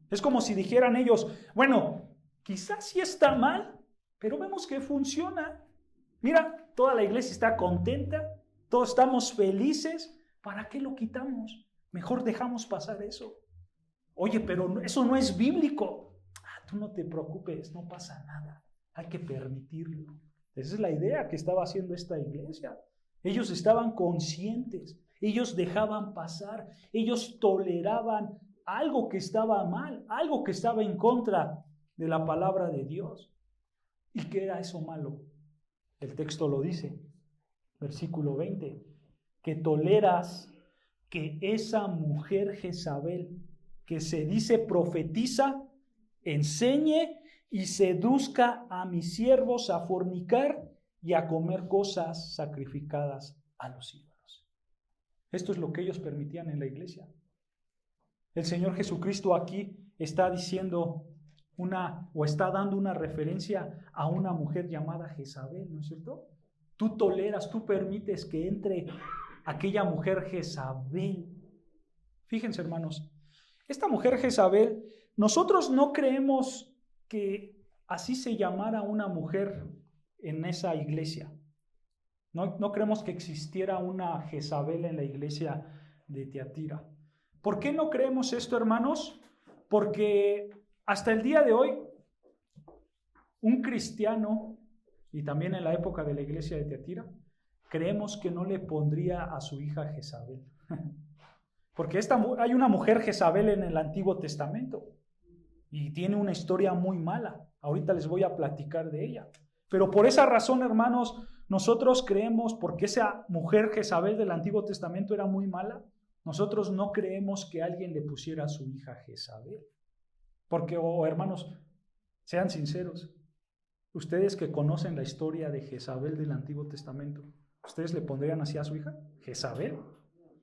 Es como si dijeran ellos: bueno, quizás sí está mal, pero vemos que funciona. Mira, toda la iglesia está contenta, todos estamos felices. ¿Para qué lo quitamos? Mejor dejamos pasar eso. Oye, pero eso no es bíblico. Tú no te preocupes, no pasa nada. Hay que permitirlo. Esa es la idea que estaba haciendo esta iglesia. Ellos estaban conscientes, ellos dejaban pasar, ellos toleraban algo que estaba mal, algo que estaba en contra de la palabra de Dios. ¿Y qué era eso malo? El texto lo dice, versículo 20, que toleras que esa mujer Jezabel, que se dice profetiza, enseñe y seduzca a mis siervos a fornicar y a comer cosas sacrificadas a los ídolos. Esto es lo que ellos permitían en la iglesia. El Señor Jesucristo aquí está diciendo está dando una referencia a una mujer llamada Jezabel, ¿no es cierto? Tú toleras, tú permites que entre aquella mujer Jezabel. Fíjense, hermanos, esta mujer Jezabel, nosotros no creemos que así se llamara una mujer en esa iglesia. No creemos que existiera una Jezabel en la iglesia de Tiatira. ¿Por qué no creemos esto, hermanos? Porque hasta el día de hoy, un cristiano, y también en la época de la iglesia de Tiatira, creemos que no le pondría a su hija Jezabel. Porque hay una mujer Jezabel en el Antiguo Testamento y tiene una historia muy mala. Ahorita les voy a platicar de ella. Pero por esa razón, hermanos, nosotros creemos, porque esa mujer Jezabel del Antiguo Testamento era muy mala, nosotros no creemos que alguien le pusiera a su hija Jezabel. Porque, hermanos, sean sinceros, ustedes que conocen la historia de Jezabel del Antiguo Testamento, ¿ustedes le pondrían así a su hija? ¿Jezabel?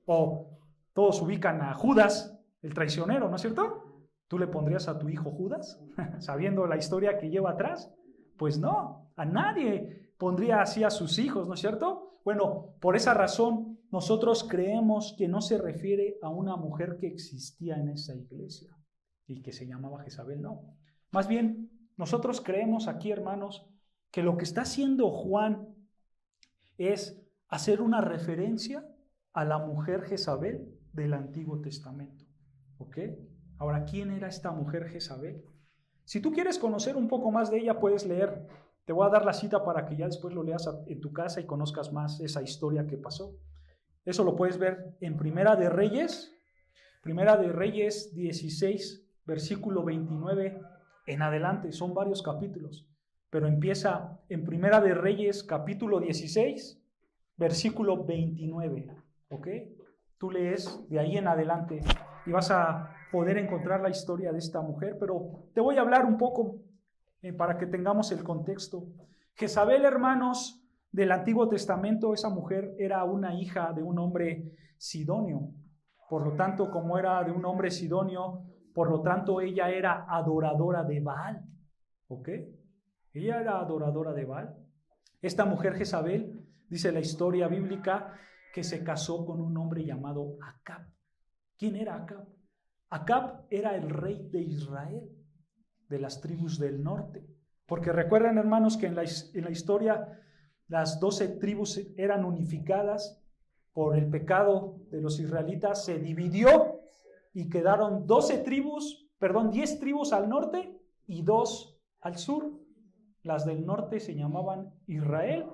O todos ubican a Judas, el traicionero, ¿no es cierto? ¿Tú le pondrías a tu hijo Judas, sabiendo la historia que lleva atrás? Pues no, a nadie pondría así a sus hijos, ¿no es cierto? Bueno, por esa razón nosotros creemos que no se refiere a una mujer que existía en esa iglesia y que se llamaba Jezabel, no. Más bien, nosotros creemos aquí, hermanos, que lo que está haciendo Juan es hacer una referencia a la mujer Jezabel del Antiguo Testamento. ¿Ok? Ahora, ¿quién era esta mujer Jezabel? Si tú quieres conocer un poco más de ella, puedes leer. Te voy a dar la cita para que ya después lo leas en tu casa y conozcas más esa historia que pasó. Eso lo puedes ver en Primera de Reyes 16, versículo 29 en adelante. Son varios capítulos. pero empieza en Primera de Reyes, capítulo 16, versículo 29, ¿ok? Tú lees de ahí en adelante y vas a poder encontrar la historia de esta mujer, pero te voy a hablar un poco para que tengamos el contexto. Jezabel, hermanos, del Antiguo Testamento, esa mujer era una hija de un hombre sidonio. Por lo tanto, como era de un hombre sidonio, por lo tanto, ella era adoradora de Baal. ¿Ok? Ella era adoradora de Baal. Esta mujer Jezabel, dice la historia bíblica, que se casó con un hombre llamado Acab. ¿Quién era Acab? Acab era el rey de Israel, de las tribus del norte. Porque recuerdan, hermanos, que en la historia las 12 tribus eran unificadas por el pecado de los israelitas, se dividió y quedaron 10 tribus al norte y 2 al sur. Las del norte se llamaban Israel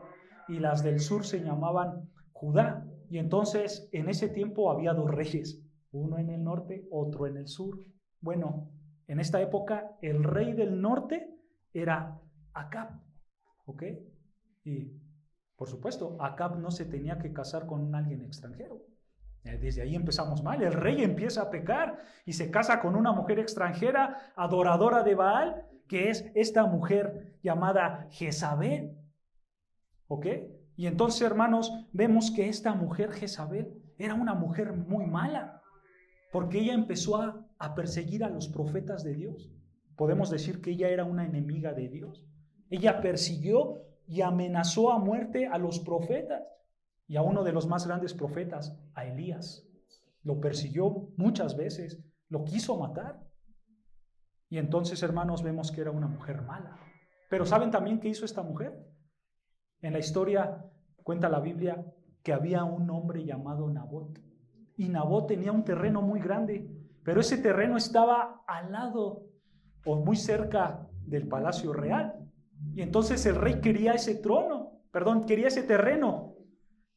y las del sur se llamaban Judá. Y entonces en ese tiempo había 2 reyes, uno en el norte, otro en el sur. Bueno, en esta época el rey del norte era Acab, ¿ok? Y por supuesto, Acab no se tenía que casar con alguien extranjero. Desde ahí empezamos mal. El rey empieza a pecar y se casa con una mujer extranjera, adoradora de Baal, que es esta mujer llamada Jezabel. ¿Ok? Y entonces, hermanos, vemos que esta mujer Jezabel era una mujer muy mala, porque ella empezó a perseguir a los profetas de Dios. Podemos decir que ella era una enemiga de Dios. Ella persiguió y amenazó a muerte a los profetas y a uno de los más grandes profetas, a Elías. Lo persiguió muchas veces, lo quiso matar. Y entonces, hermanos, vemos que era una mujer mala. Pero ¿saben también qué hizo esta mujer? En la historia cuenta la Biblia que había un hombre llamado Nabot. Y Nabot tenía un terreno muy grande, pero ese terreno estaba al lado o muy cerca del palacio real. Y entonces el rey quería quería ese terreno.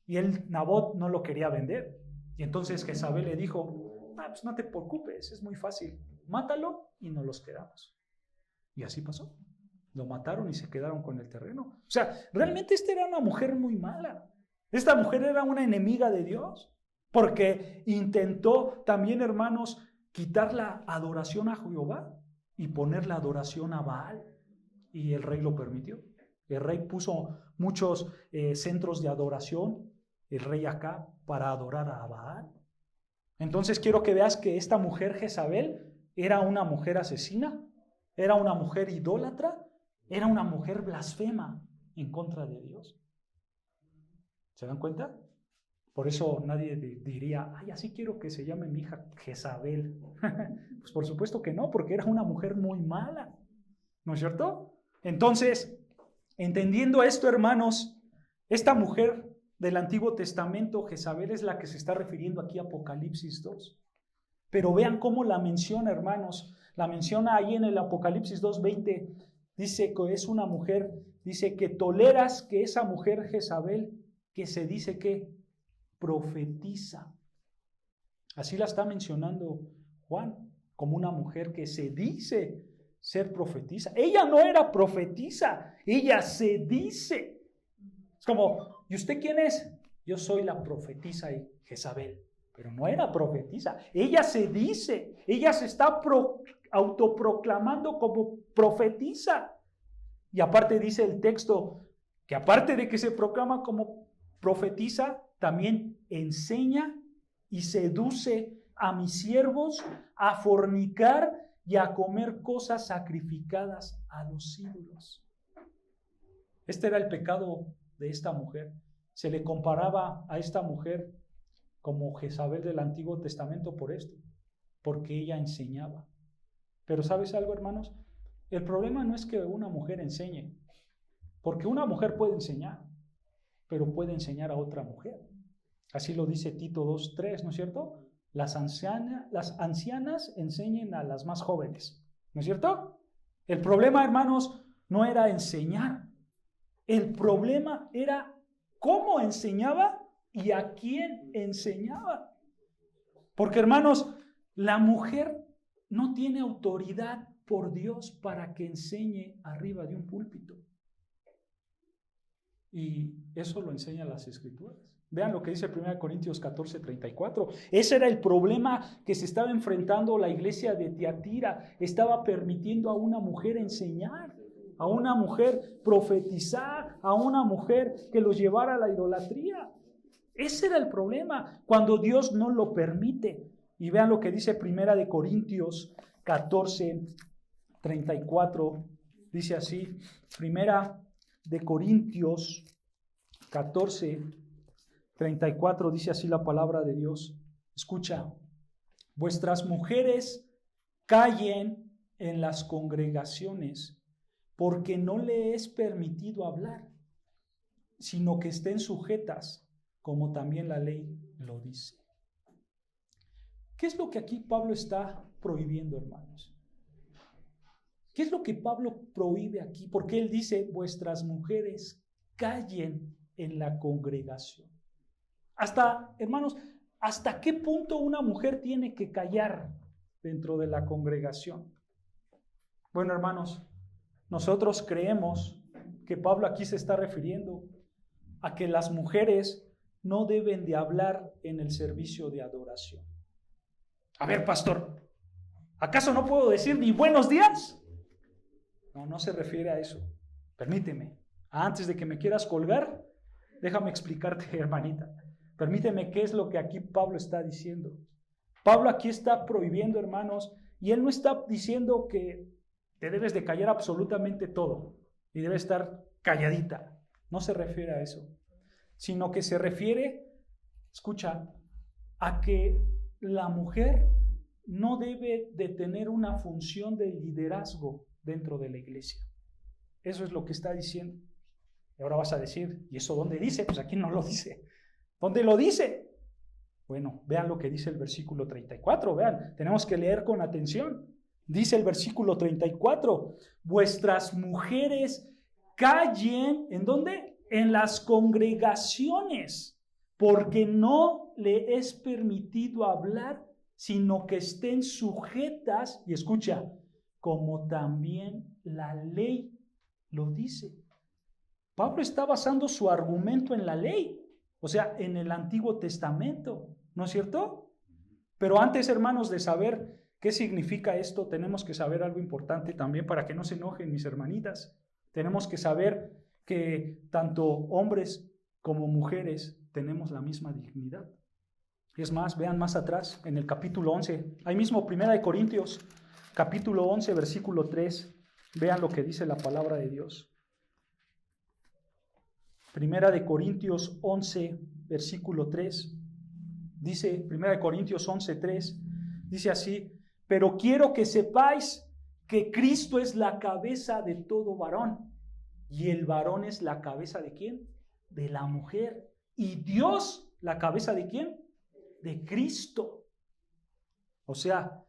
Y Nabot no lo quería vender. Y entonces Jezabel le dijo, pues no te preocupes, es muy fácil, mátalo y nos los quedamos. Y así pasó. Lo mataron y se quedaron con el terreno. O sea, realmente esta era una mujer muy mala. Esta mujer era una enemiga de Dios, porque intentó también, hermanos, quitar la adoración a Jehová y poner la adoración a Baal. Y el rey lo permitió. El rey puso muchos centros de adoración, el rey acá, para adorar a Baal. Entonces quiero que veas que esta mujer Jezabel era una mujer asesina, era una mujer idólatra, era una mujer blasfema en contra de Dios. ¿Se dan cuenta? Por eso nadie diría, así quiero que se llame mi hija Jezabel. Pues por supuesto que no, porque era una mujer muy mala. ¿No es cierto? Entonces, entendiendo esto, hermanos, esta mujer del Antiguo Testamento, Jezabel, es la que se está refiriendo aquí a Apocalipsis 2. Pero vean cómo la menciona, hermanos. La menciona ahí en el Apocalipsis 2:20. Dice que es una mujer, dice que toleras que esa mujer Jezabel, que se dice que profetiza. Así la está mencionando Juan, como una mujer que se dice ser profetisa. Ella no era profetisa, ella se dice. Es como, ¿y usted quién es? Yo soy la profetisa Jezabel, pero no era profetisa. Ella se dice, ella se está autoproclamando como profetisa. Y aparte dice el texto que aparte de que se proclama como profetisa, también enseña y seduce a mis siervos a fornicar y a comer cosas sacrificadas a los ídolos. Este era el pecado de esta mujer. Se le comparaba a esta mujer como Jezabel del Antiguo Testamento por esto, porque ella enseñaba. Pero ¿sabes algo, hermanos? El problema no es que una mujer enseñe, porque una mujer puede enseñar, pero puede enseñar a otra mujer. Así lo dice Tito 2:3, ¿no es cierto? Las ancianas enseñen a las más jóvenes, ¿no es cierto? El problema, hermanos, no era enseñar. El problema era cómo enseñaba y a quién enseñaba. Porque, hermanos, la mujer no tiene autoridad por Dios para que enseñe arriba de un púlpito. Y eso lo enseñan las Escrituras. Vean lo que dice 1 Corintios 14:34. Ese era el problema que se estaba enfrentando la iglesia de Tiatira. Estaba permitiendo a una mujer enseñar, a una mujer profetizar, a una mujer que los llevara a la idolatría. Ese era el problema, cuando Dios no lo permite. Y vean lo que dice 1 Corintios 14:34. Dice así, 1 Corintios 14:34, dice así la palabra de Dios. Escucha, vuestras mujeres callen en las congregaciones, porque no le es permitido hablar, sino que estén sujetas, como también la ley lo dice. ¿Qué es lo que aquí Pablo está prohibiendo, hermanos? ¿Qué es lo que Pablo prohíbe aquí? Porque él dice, vuestras mujeres callen en la congregación. Hermanos, ¿hasta qué punto una mujer tiene que callar dentro de la congregación? Bueno, hermanos, nosotros creemos que Pablo aquí se está refiriendo a que las mujeres no deben de hablar en el servicio de adoración. A ver, pastor, ¿acaso no puedo decir ni buenos días? No, no se refiere a eso. Permíteme, antes de que me quieras colgar, déjame explicarte, hermanita. Permíteme qué es lo que aquí Pablo está diciendo. Pablo aquí está prohibiendo, hermanos, y él no está diciendo que te debes de callar absolutamente todo y debes estar calladita. No se refiere a eso, sino que se refiere, escucha, a que la mujer no debe de tener una función de liderazgo dentro de la iglesia. Eso es lo que está diciendo. Y ahora vas a decir, ¿y eso dónde dice? Pues aquí no lo dice. ¿Dónde lo dice? Bueno, vean lo que dice el versículo 34, vean, tenemos que leer con atención. Dice el versículo 34, vuestras mujeres callen, ¿en dónde? En las congregaciones, porque no le es permitido hablar, sino que estén sujetas, y escucha, como también la ley lo dice. Pablo está basando su argumento en la ley, o sea, en el Antiguo Testamento, ¿no es cierto? Pero antes, hermanos, de saber qué significa esto, tenemos que saber algo importante también para que no se enojen mis hermanitas. Tenemos que saber que tanto hombres como mujeres tenemos la misma dignidad. Es más, vean más atrás, en el capítulo 11, ahí mismo 1 Corintios, capítulo 11, versículo 3, vean lo que dice la palabra de Dios. 1 Corintios 11, versículo 3, dice, 1 Corintios 11, 3, dice así, pero quiero que sepáis que Cristo es la cabeza de todo varón, y el varón es la cabeza ¿de quién? De la mujer, y Dios la cabeza ¿de quién? De Cristo. O sea,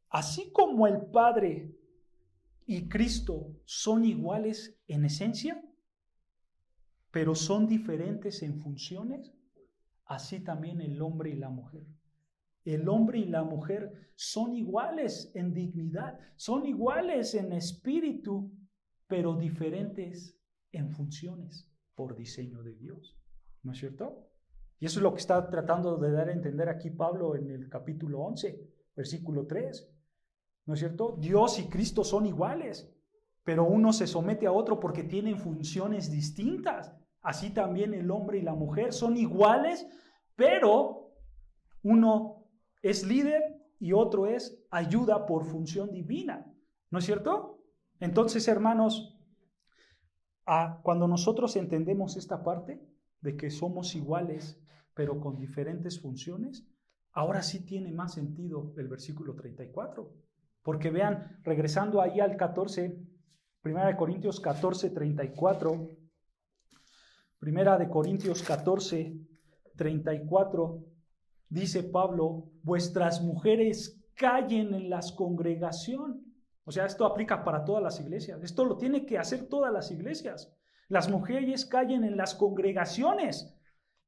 así como el Padre y Cristo son iguales en esencia, pero son diferentes en funciones, así también el hombre y la mujer. El hombre y la mujer son iguales en dignidad, son iguales en espíritu, pero diferentes en funciones por diseño de Dios. ¿No es cierto? Y eso es lo que está tratando de dar a entender aquí Pablo en el capítulo 11, versículo 3. ¿No es cierto? Dios y Cristo son iguales, pero uno se somete a otro porque tienen funciones distintas. Así también el hombre y la mujer son iguales, pero uno es líder y otro es ayuda por función divina. ¿No es cierto? Entonces, hermanos, cuando nosotros entendemos esta parte de que somos iguales, pero con diferentes funciones, ahora sí tiene más sentido el versículo 34. Porque vean, regresando ahí al 14, 1 Corintios 14, 34, 1 Corintios 14, 34, dice Pablo, vuestras mujeres callen en las congregaciones. O sea, esto aplica para todas las iglesias. Esto lo tiene que hacer todas las iglesias. Las mujeres callen en las congregaciones.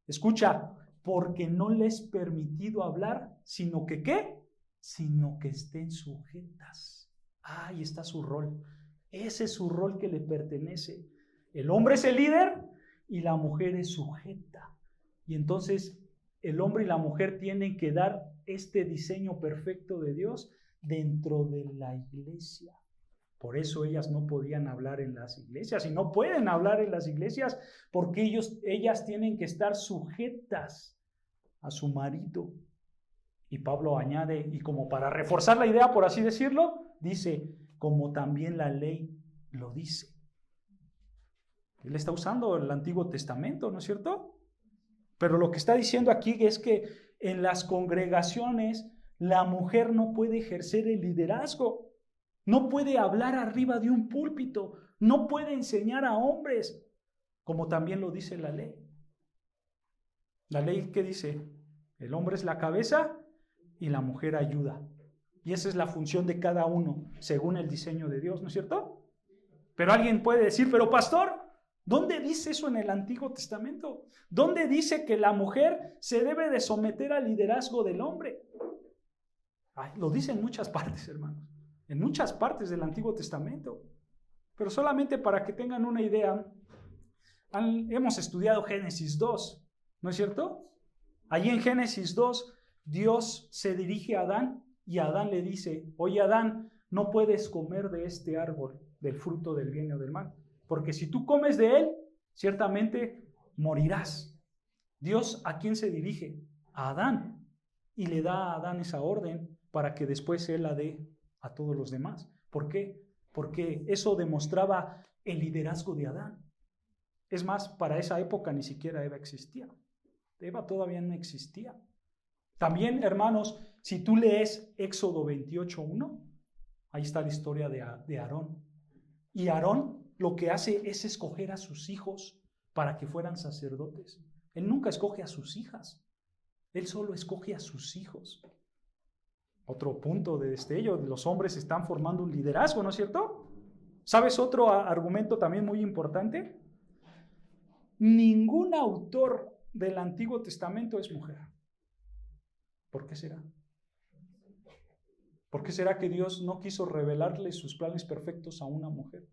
Escucha, porque no les es permitido hablar, sino que ¿qué? Sino que estén sujetas. Ahí está su rol. Ese es su rol que le pertenece. El hombre es el líder y la mujer es sujeta. Y entonces el hombre y la mujer tienen que dar este diseño perfecto de Dios dentro de la iglesia. Por eso ellas no podían hablar en las iglesias y no pueden hablar en las iglesias porque ellas tienen que estar sujetas a su marido. Y Pablo añade, y como para reforzar la idea, por así decirlo, dice, como también la ley lo dice. Él está usando el Antiguo Testamento, ¿no es cierto? Pero lo que está diciendo aquí es que en las congregaciones la mujer no puede ejercer el liderazgo, no puede hablar arriba de un púlpito, no puede enseñar a hombres, como también lo dice la ley. La ley, ¿qué dice? El hombre es la cabeza y la mujer ayuda. Y esa es la función de cada uno, según el diseño de Dios, ¿no es cierto? Pero alguien puede decir, pero pastor, ¿dónde dice eso en el Antiguo Testamento? ¿Dónde dice que la mujer se debe de someter al liderazgo del hombre? Lo dice en muchas partes, hermanos. En muchas partes del Antiguo Testamento. Pero solamente para que tengan una idea, hemos estudiado Génesis 2, ¿no es cierto? Allí en Génesis 2, Dios se dirige a Adán y Adán le dice, oye Adán, no puedes comer de este árbol, del fruto del bien o del mal, porque si tú comes de él, ciertamente morirás. Dios, ¿a quién se dirige? A Adán, y le da a Adán esa orden para que después él la dé a todos los demás. ¿Por qué? Porque eso demostraba el liderazgo de Adán. Es más, para esa época ni siquiera Eva existía. Eva todavía no existía. También, hermanos, si tú lees Éxodo 28:1, ahí está la historia de Aarón. Y Aarón lo que hace es escoger a sus hijos para que fueran sacerdotes. Él nunca escoge a sus hijas. Él solo escoge a sus hijos. Otro punto de destello, los hombres están formando un liderazgo, ¿no es cierto? ¿Sabes otro argumento también muy importante? Ningún autor del Antiguo Testamento es mujer. ¿Por qué será? ¿Por qué será que Dios no quiso revelarle sus planes perfectos a una mujer?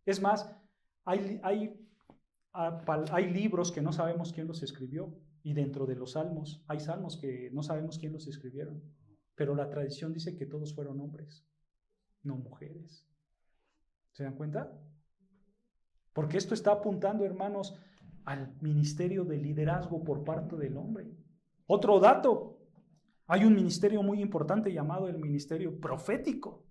Es más, hay libros que no sabemos quién los escribió, y dentro de los salmos, hay salmos que no sabemos quién los escribieron, pero la tradición dice que todos fueron hombres, no mujeres. ¿Se dan cuenta? Porque esto está apuntando, hermanos, al ministerio de liderazgo por parte del hombre. Otro dato, hay un ministerio muy importante llamado el ministerio profético,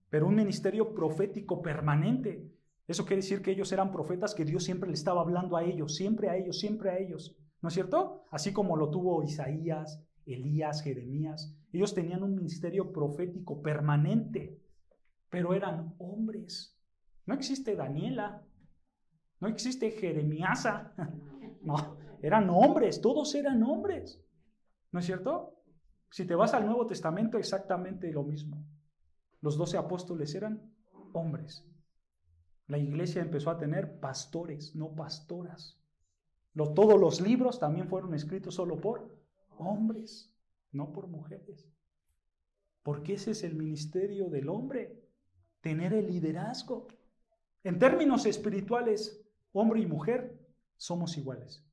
pero un ministerio profético permanente. Eso quiere decir que ellos eran profetas que Dios siempre le estaba hablando a ellos, siempre a ellos, siempre a ellos. ¿No es cierto? Así como lo tuvo Isaías, Elías, Jeremías. Ellos tenían un ministerio profético permanente, pero eran hombres. No existe Daniela, no existe Jeremíasa, no, eran hombres, todos eran hombres. ¿No es cierto? Si te vas al Nuevo Testamento, exactamente lo mismo. Los 12 apóstoles eran hombres. La iglesia empezó a tener pastores, no pastoras. Todos los libros también fueron escritos solo por hombres, no por mujeres. Porque ese es el ministerio del hombre, tener el liderazgo. En términos espirituales, hombre y mujer somos iguales.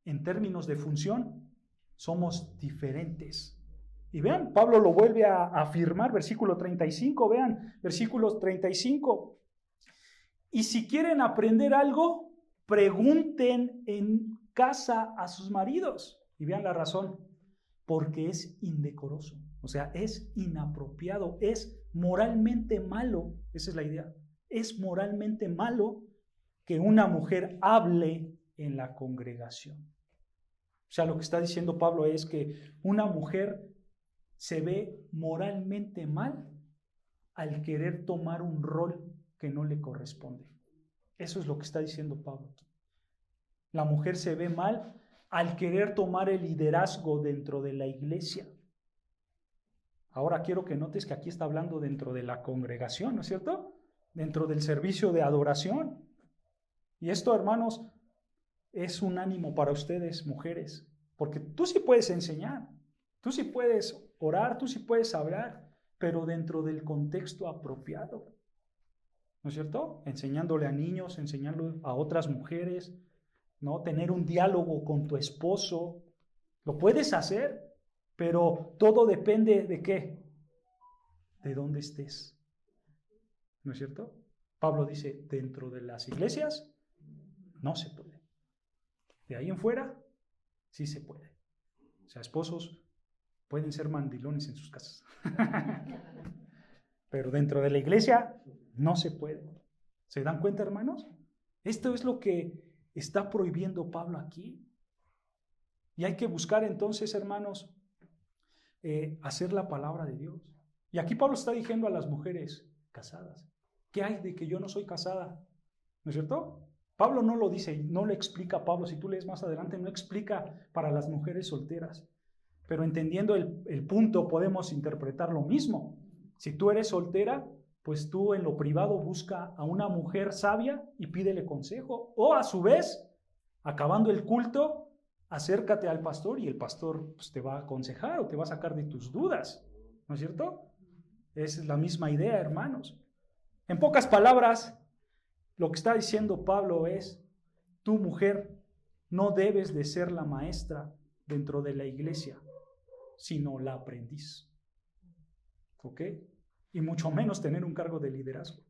En términos de función, somos diferentes. Y vean, Pablo lo vuelve a afirmar, versículo 35, vean, versículo 35. Y si quieren aprender algo, pregunten en casa a sus maridos. Y vean la razón, porque es indecoroso, o sea, es inapropiado, es moralmente malo, esa es la idea, es moralmente malo que una mujer hable en la congregación. O sea, lo que está diciendo Pablo es que una mujer se ve moralmente mal al querer tomar un rol que no le corresponde. Eso es lo que está diciendo Pablo aquí. La mujer se ve mal al querer tomar el liderazgo dentro de la iglesia. Ahora quiero que notes que aquí está hablando dentro de la congregación, ¿no es cierto? Dentro del servicio de adoración. Y esto, hermanos, es un ánimo para ustedes, mujeres, porque tú sí puedes enseñar, tú sí puedes orar, tú sí puedes hablar, pero dentro del contexto apropiado. ¿no es cierto? Enseñándole a niños, enseñándole a otras mujeres, ¿no? Tener un diálogo con tu esposo. Lo puedes hacer, pero todo depende de qué, de dónde estés, ¿no es cierto? Pablo dice, dentro de las iglesias no se puede. De ahí en fuera sí se puede. O sea, esposos pueden ser mandilones en sus casas. Pero dentro de la iglesia no se puede. ¿Se dan cuenta, hermanos? Esto es lo que está prohibiendo Pablo aquí. Y hay que buscar entonces, hermanos, hacer la palabra de Dios. Y aquí Pablo está diciendo a las mujeres casadas, ¿qué hay de que yo no soy casada? ¿No es cierto? Pablo no lo dice, no lo explica Pablo. Si tú lees más adelante, no explica para las mujeres solteras. Pero entendiendo el punto, podemos interpretar lo mismo. Si tú eres soltera, pues tú en lo privado busca a una mujer sabia y pídele consejo. O a su vez, acabando el culto, acércate al pastor y el pastor pues, te va a aconsejar o te va a sacar de tus dudas. ¿No es cierto? Es la misma idea, hermanos. En pocas palabras, lo que está diciendo Pablo es, tú mujer no debes de ser la maestra dentro de la iglesia, sino la aprendiz. ¿Ok? Y mucho menos tener un cargo de liderazgo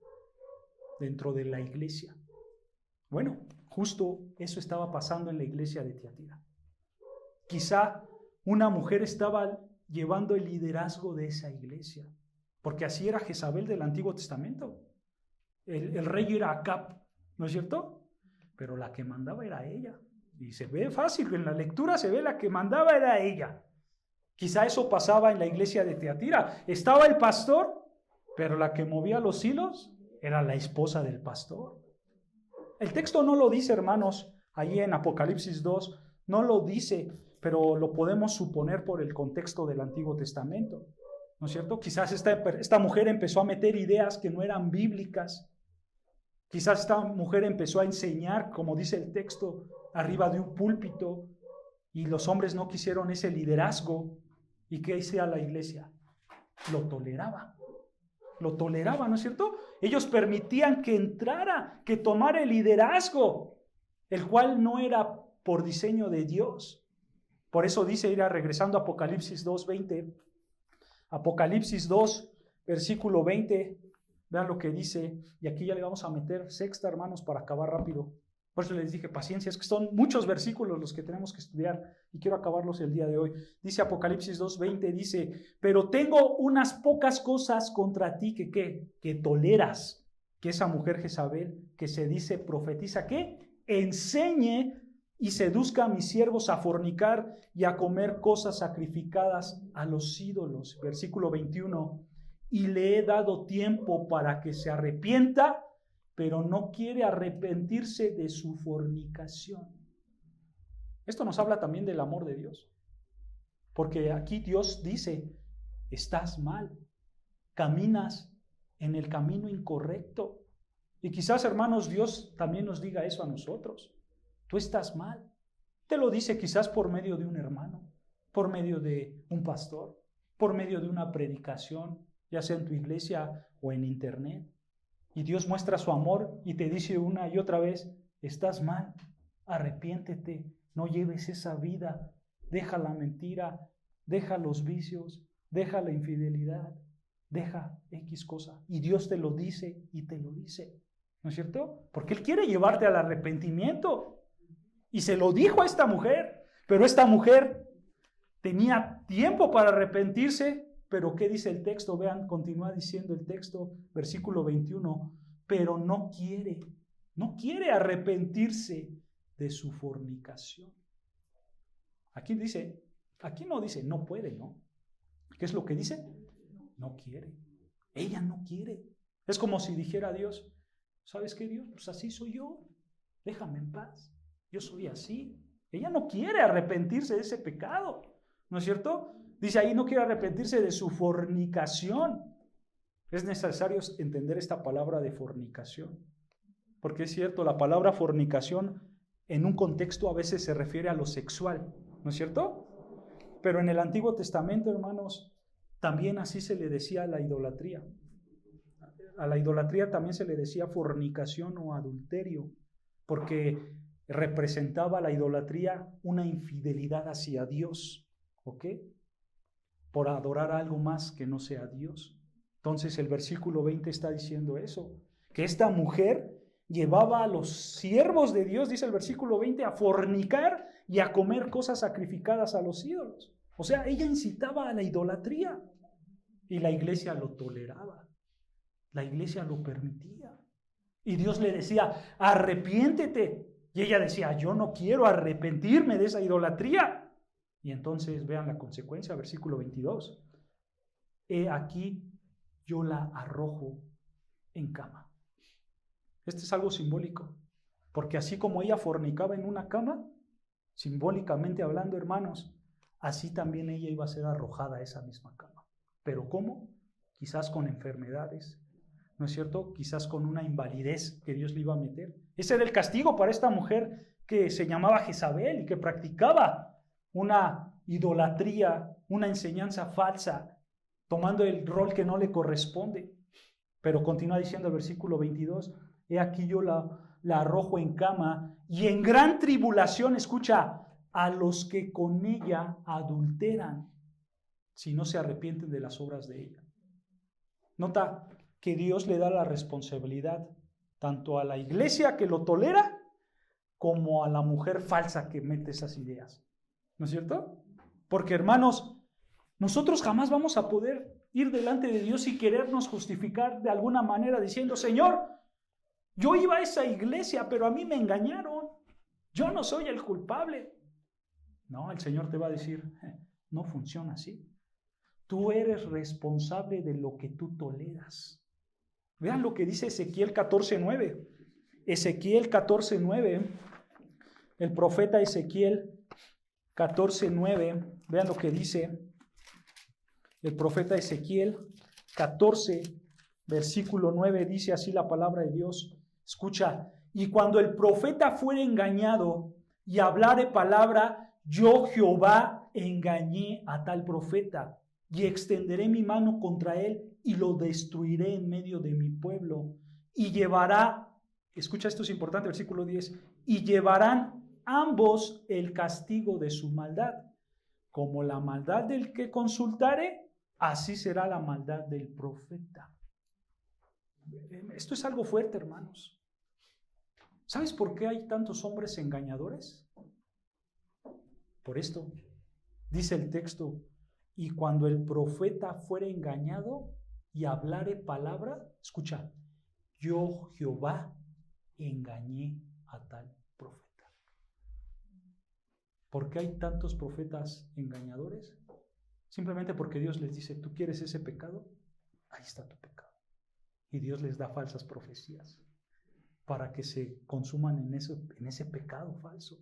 dentro de la iglesia. Bueno, justo eso estaba pasando en la iglesia de Tiatira. Quizá una mujer estaba llevando el liderazgo de esa iglesia, porque así era Jezabel del Antiguo Testamento. El rey era Acab, ¿no es cierto? Pero la que mandaba era ella. Y se ve fácil, en la lectura se ve la que mandaba era ella. Quizá eso pasaba en la iglesia de Tiatira. Estaba el pastor, pero la que movía los hilos era la esposa del pastor. El texto no lo dice, hermanos, ahí en Apocalipsis 2, no lo dice, pero lo podemos suponer por el contexto del Antiguo Testamento, ¿no es cierto? Quizás esta mujer empezó a meter ideas que no eran bíblicas. Quizás esta mujer empezó a enseñar, como dice el texto, arriba de un púlpito, y los hombres no quisieron ese liderazgo. ¿Y qué hacía la iglesia? Lo toleraba, ¿no es cierto? Ellos permitían que entrara, que tomara el liderazgo, el cual no era por diseño de Dios. Por eso dice, regresando a Apocalipsis 2:20, Apocalipsis 2, versículo 20, vean lo que dice, y aquí ya le vamos a meter sexta, hermanos, para acabar rápido. Por eso les dije paciencia, es que son muchos versículos los que tenemos que estudiar y quiero acabarlos el día de hoy. Dice Apocalipsis 2:20, dice, pero tengo unas pocas cosas contra ti que toleras, que esa mujer Jezabel, que se dice profetiza, que enseñe y seduzca a mis siervos a fornicar y a comer cosas sacrificadas a los ídolos. Versículo 21, y le he dado tiempo para que se arrepienta, pero no quiere arrepentirse de su fornicación. Esto nos habla también del amor de Dios, porque aquí Dios dice, estás mal, caminas en el camino incorrecto. Y quizás, hermanos, Dios también nos diga eso a nosotros. Tú estás mal. Te lo dice quizás por medio de un hermano, por medio de un pastor, por medio de una predicación, ya sea en tu iglesia o en internet. Y Dios muestra su amor y te dice una y otra vez, estás mal, arrepiéntete, no lleves esa vida, deja la mentira, deja los vicios, deja la infidelidad, deja X cosa. Y Dios te lo dice y te lo dice, ¿no es cierto? Porque Él quiere llevarte al arrepentimiento. Y se lo dijo a esta mujer, pero esta mujer tenía tiempo para arrepentirse. Pero ¿qué dice el texto? Vean, continúa diciendo el texto, versículo 21, pero no quiere arrepentirse de su fornicación. Aquí no dice no puede, ¿no? ¿Qué es lo que dice? No quiere. Ella no quiere. Es como si dijera a Dios, ¿sabes qué, Dios? Pues así soy yo, déjame en paz, yo soy así. Ella no quiere arrepentirse de ese pecado, ¿no es cierto? Dice ahí, no quiere arrepentirse de su fornicación. Es necesario entender esta palabra de fornicación, porque es cierto, la palabra fornicación en un contexto a veces se refiere a lo sexual, ¿no es cierto? Pero en el Antiguo Testamento, hermanos, también así se le decía a la idolatría. a la idolatría también se le decía fornicación o adulterio, porque representaba la idolatría una infidelidad hacia Dios, ¿ok? Por adorar algo más que no sea Dios. Entonces el versículo 20 está diciendo eso, que esta mujer llevaba a los siervos de Dios, dice el versículo 20, a fornicar y a comer cosas sacrificadas a los ídolos. O sea, ella incitaba a la idolatría y la iglesia lo toleraba. La iglesia lo permitía. Y Dios le decía, arrepiéntete. Y ella decía, yo no quiero arrepentirme de esa idolatría. Y entonces vean la consecuencia, versículo 22. He aquí, yo la arrojo en cama. Este es algo simbólico, porque así como ella fornicaba en una cama, simbólicamente hablando, hermanos, así también ella iba a ser arrojada a esa misma cama. ¿Pero cómo? Quizás con enfermedades, ¿no es cierto? Quizás con una invalidez que Dios le iba a meter. Ese era el castigo para esta mujer que se llamaba Jezabel y que practicaba una idolatría, una enseñanza falsa, tomando el rol que no le corresponde. Pero continúa diciendo el versículo 22, he aquí yo la arrojo en cama y en gran tribulación, escucha, a los que con ella adulteran, si no se arrepienten de las obras de ella. Nota que Dios le da la responsabilidad tanto a la iglesia que lo tolera, como a la mujer falsa que mete esas ideas. ¿No es cierto? Porque, hermanos, nosotros jamás vamos a poder ir delante de Dios y querernos justificar de alguna manera diciendo, Señor, yo iba a esa iglesia, pero a mí me engañaron. Yo no soy el culpable. No, el Señor te va a decir, no funciona así. Tú eres responsable de lo que tú toleras. Vean lo que dice Ezequiel 14:9. Ezequiel 14:9. El profeta Ezequiel 14:9. Vean lo que dice el profeta Ezequiel 14, versículo 9. Dice así la palabra de Dios. Escucha. Y cuando el profeta fuere engañado y hablare palabra, yo Jehová engañé a tal profeta y extenderé mi mano contra él y lo destruiré en medio de mi pueblo. Y llevará, escucha, esto es importante, versículo 10, y llevarán ambos el castigo de su maldad. Como la maldad del que consultare, así será la maldad del profeta. Esto es algo fuerte, hermanos. ¿Sabes por qué hay tantos hombres engañadores? Por esto, dice el texto, y cuando el profeta fuere engañado y hablare palabra, escucha, yo Jehová engañé a tal profeta. ¿Por qué hay tantos profetas engañadores? Simplemente porque Dios les dice, ¿tú quieres ese pecado? Ahí está tu pecado. Y Dios les da falsas profecías para que se consuman en ese pecado falso.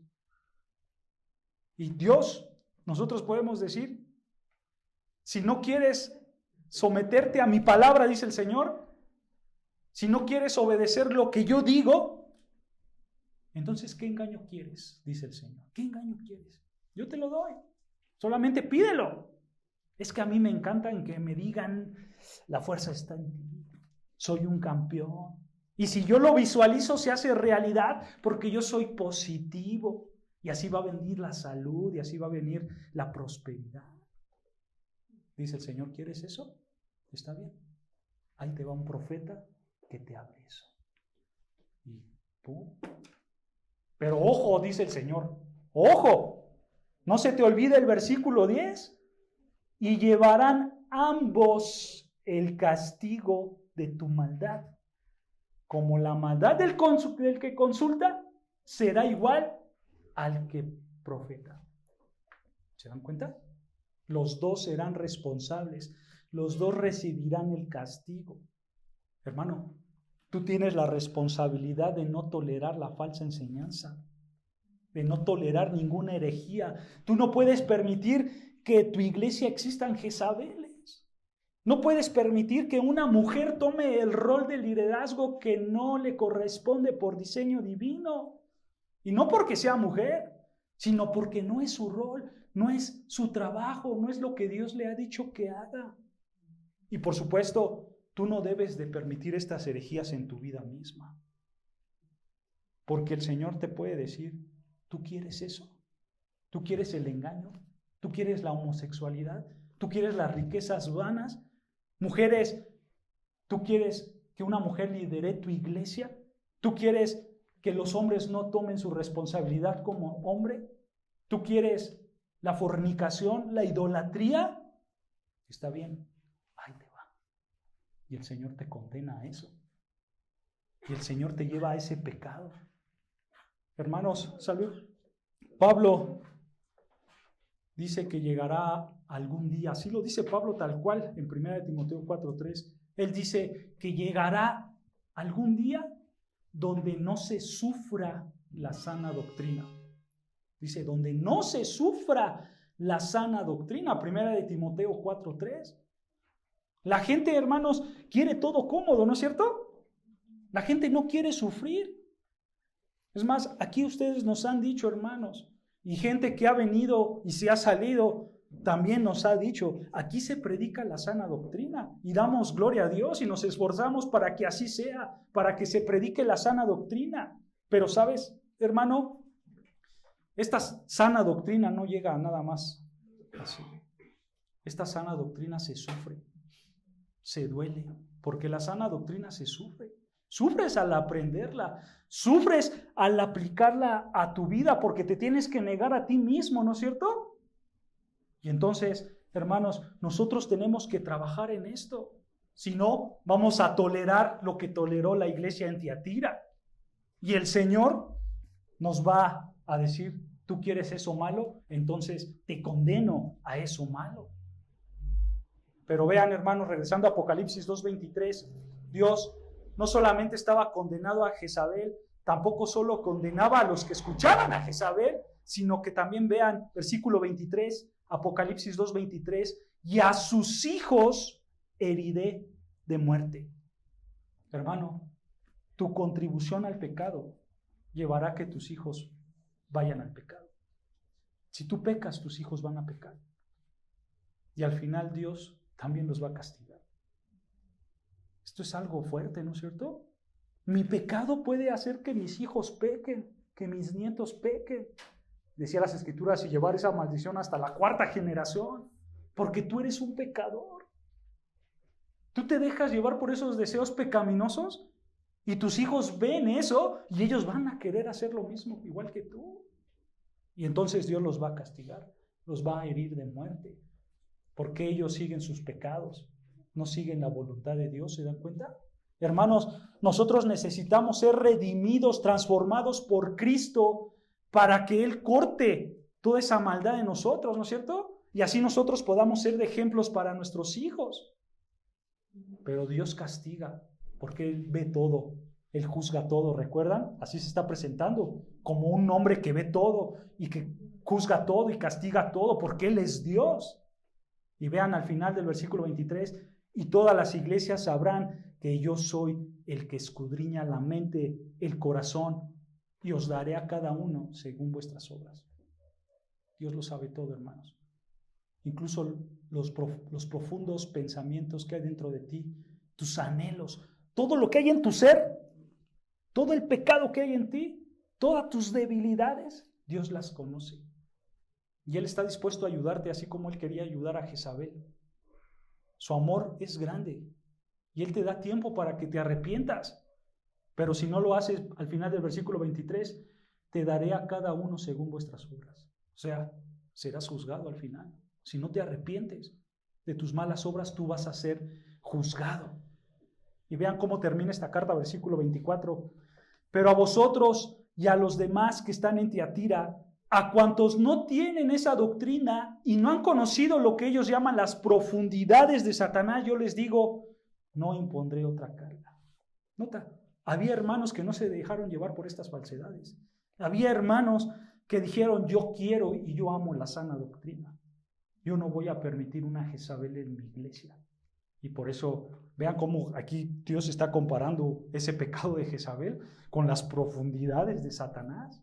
Y Dios, nosotros podemos decir, si no quieres someterte a mi palabra, dice el Señor, si no quieres obedecer lo que yo digo, entonces, ¿qué engaño quieres? Dice el Señor. ¿Qué engaño quieres? Yo te lo doy. Solamente pídelo. Es que a mí me encantan que me digan, la fuerza está en ti. Soy un campeón. Y si yo lo visualizo, se hace realidad porque yo soy positivo. Y así va a venir la salud y así va a venir la prosperidad. Dice el Señor, ¿quieres eso? Está bien. Ahí te va un profeta que te hable eso. Y ¡pum! Pero ojo, dice el Señor, ojo, no se te olvide el versículo 10. Y llevarán ambos el castigo de tu maldad. Como la maldad del que consulta será igual al que profeta. ¿Se dan cuenta? Los dos serán responsables. Los dos recibirán el castigo. Hermano, tú tienes la responsabilidad de no tolerar la falsa enseñanza, de no tolerar ninguna herejía. Tú no puedes permitir que tu iglesia existan Jezabeles. No puedes permitir que una mujer tome el rol de liderazgo que no le corresponde por diseño divino. Y no porque sea mujer, sino porque no es su rol, no es su trabajo, no es lo que Dios le ha dicho que haga. Y por supuesto, tú no debes de permitir estas herejías en tu vida misma. Porque el Señor te puede decir, ¿tú quieres eso? ¿Tú quieres el engaño? ¿Tú quieres la homosexualidad? ¿Tú quieres las riquezas vanas? Mujeres, ¿tú quieres que una mujer lidere tu iglesia? ¿Tú quieres que los hombres no tomen su responsabilidad como hombre? ¿Tú quieres la fornicación, la idolatría? Está bien, ahí te va. Y el Señor te condena a eso. Y el Señor te lleva a ese pecado. Hermanos, salud. Pablo dice que llegará algún día, así lo dice Pablo tal cual en 1 Timoteo 4:3. Él dice que llegará algún día donde no se sufra la sana doctrina. Dice, donde no se sufra la sana doctrina. 1 Timoteo 4:3. La gente, hermanos, quiere todo cómodo, ¿no es cierto? La gente no quiere sufrir. Es más, aquí ustedes nos han dicho, hermanos, y gente que ha venido y se ha salido, también nos ha dicho, aquí se predica la sana doctrina y damos gloria a Dios y nos esforzamos para que así sea, para que se predique la sana doctrina. Pero sabes, hermano, esta sana doctrina no llega a nada más así. Esta sana doctrina se sufre, se duele, porque la sana doctrina se sufre. Sufres al aprenderla, sufres al aplicarla a tu vida porque te tienes que negar a ti mismo, ¿no es cierto? Y entonces, hermanos, nosotros tenemos que trabajar en esto. Si no, vamos a tolerar lo que toleró la iglesia en Tiatira. Y el Señor nos va a decir, ¿tú quieres eso malo? Entonces te condeno a eso malo. Pero vean, hermanos, regresando a Apocalipsis 2:23, Dios no solamente estaba condenado a Jezabel, tampoco solo condenaba a los que escuchaban a Jezabel, sino que también vean, versículo 23, Apocalipsis 2:23, y a sus hijos heriré de muerte. Hermano, tu contribución al pecado llevará a que tus hijos vayan al pecado. Si tú pecas, tus hijos van a pecar. Y al final Dios también los va a castigar. Esto es algo fuerte, ¿no es cierto? Mi pecado puede hacer que mis hijos pequen, que mis nietos pequen. Decía las Escrituras, y llevar esa maldición hasta la 4ª generación, porque tú eres un pecador. Tú te dejas llevar por esos deseos pecaminosos y tus hijos ven eso y ellos van a querer hacer lo mismo, igual que tú. Y entonces Dios los va a castigar, los va a herir de muerte, porque ellos siguen sus pecados. No siguen la voluntad de Dios, ¿se dan cuenta? Hermanos, nosotros necesitamos ser redimidos, transformados por Cristo para que Él corte toda esa maldad de nosotros, ¿no es cierto? Y así nosotros podamos ser de ejemplos para nuestros hijos. Pero Dios castiga porque Él ve todo, Él juzga todo, ¿recuerdan? Así se está presentando, como un hombre que ve todo y que juzga todo y castiga todo porque Él es Dios. Y vean al final del versículo 23, y todas las iglesias sabrán que yo soy el que escudriña la mente, el corazón, y os daré a cada uno según vuestras obras. Dios lo sabe todo, hermanos. Incluso los profundos pensamientos que hay dentro de ti, tus anhelos, todo lo que hay en tu ser, todo el pecado que hay en ti, todas tus debilidades, Dios las conoce. Y Él está dispuesto a ayudarte así como Él quería ayudar a Jezabel. Su amor es grande y Él te da tiempo para que te arrepientas. Pero si no lo haces, al final del versículo 23, te daré a cada uno según vuestras obras. O sea, serás juzgado al final. Si no te arrepientes de tus malas obras, tú vas a ser juzgado. Y vean cómo termina esta carta, versículo 24. Pero a vosotros y a los demás que están en Tiatira, a cuantos no tienen esa doctrina y no han conocido lo que ellos llaman las profundidades de Satanás, yo les digo, no impondré otra carga. Nota, había hermanos que no se dejaron llevar por estas falsedades. Había hermanos que dijeron, yo quiero y yo amo la sana doctrina. Yo no voy a permitir una Jezabel en mi iglesia. Y por eso, vean cómo aquí Dios está comparando ese pecado de Jezabel con las profundidades de Satanás.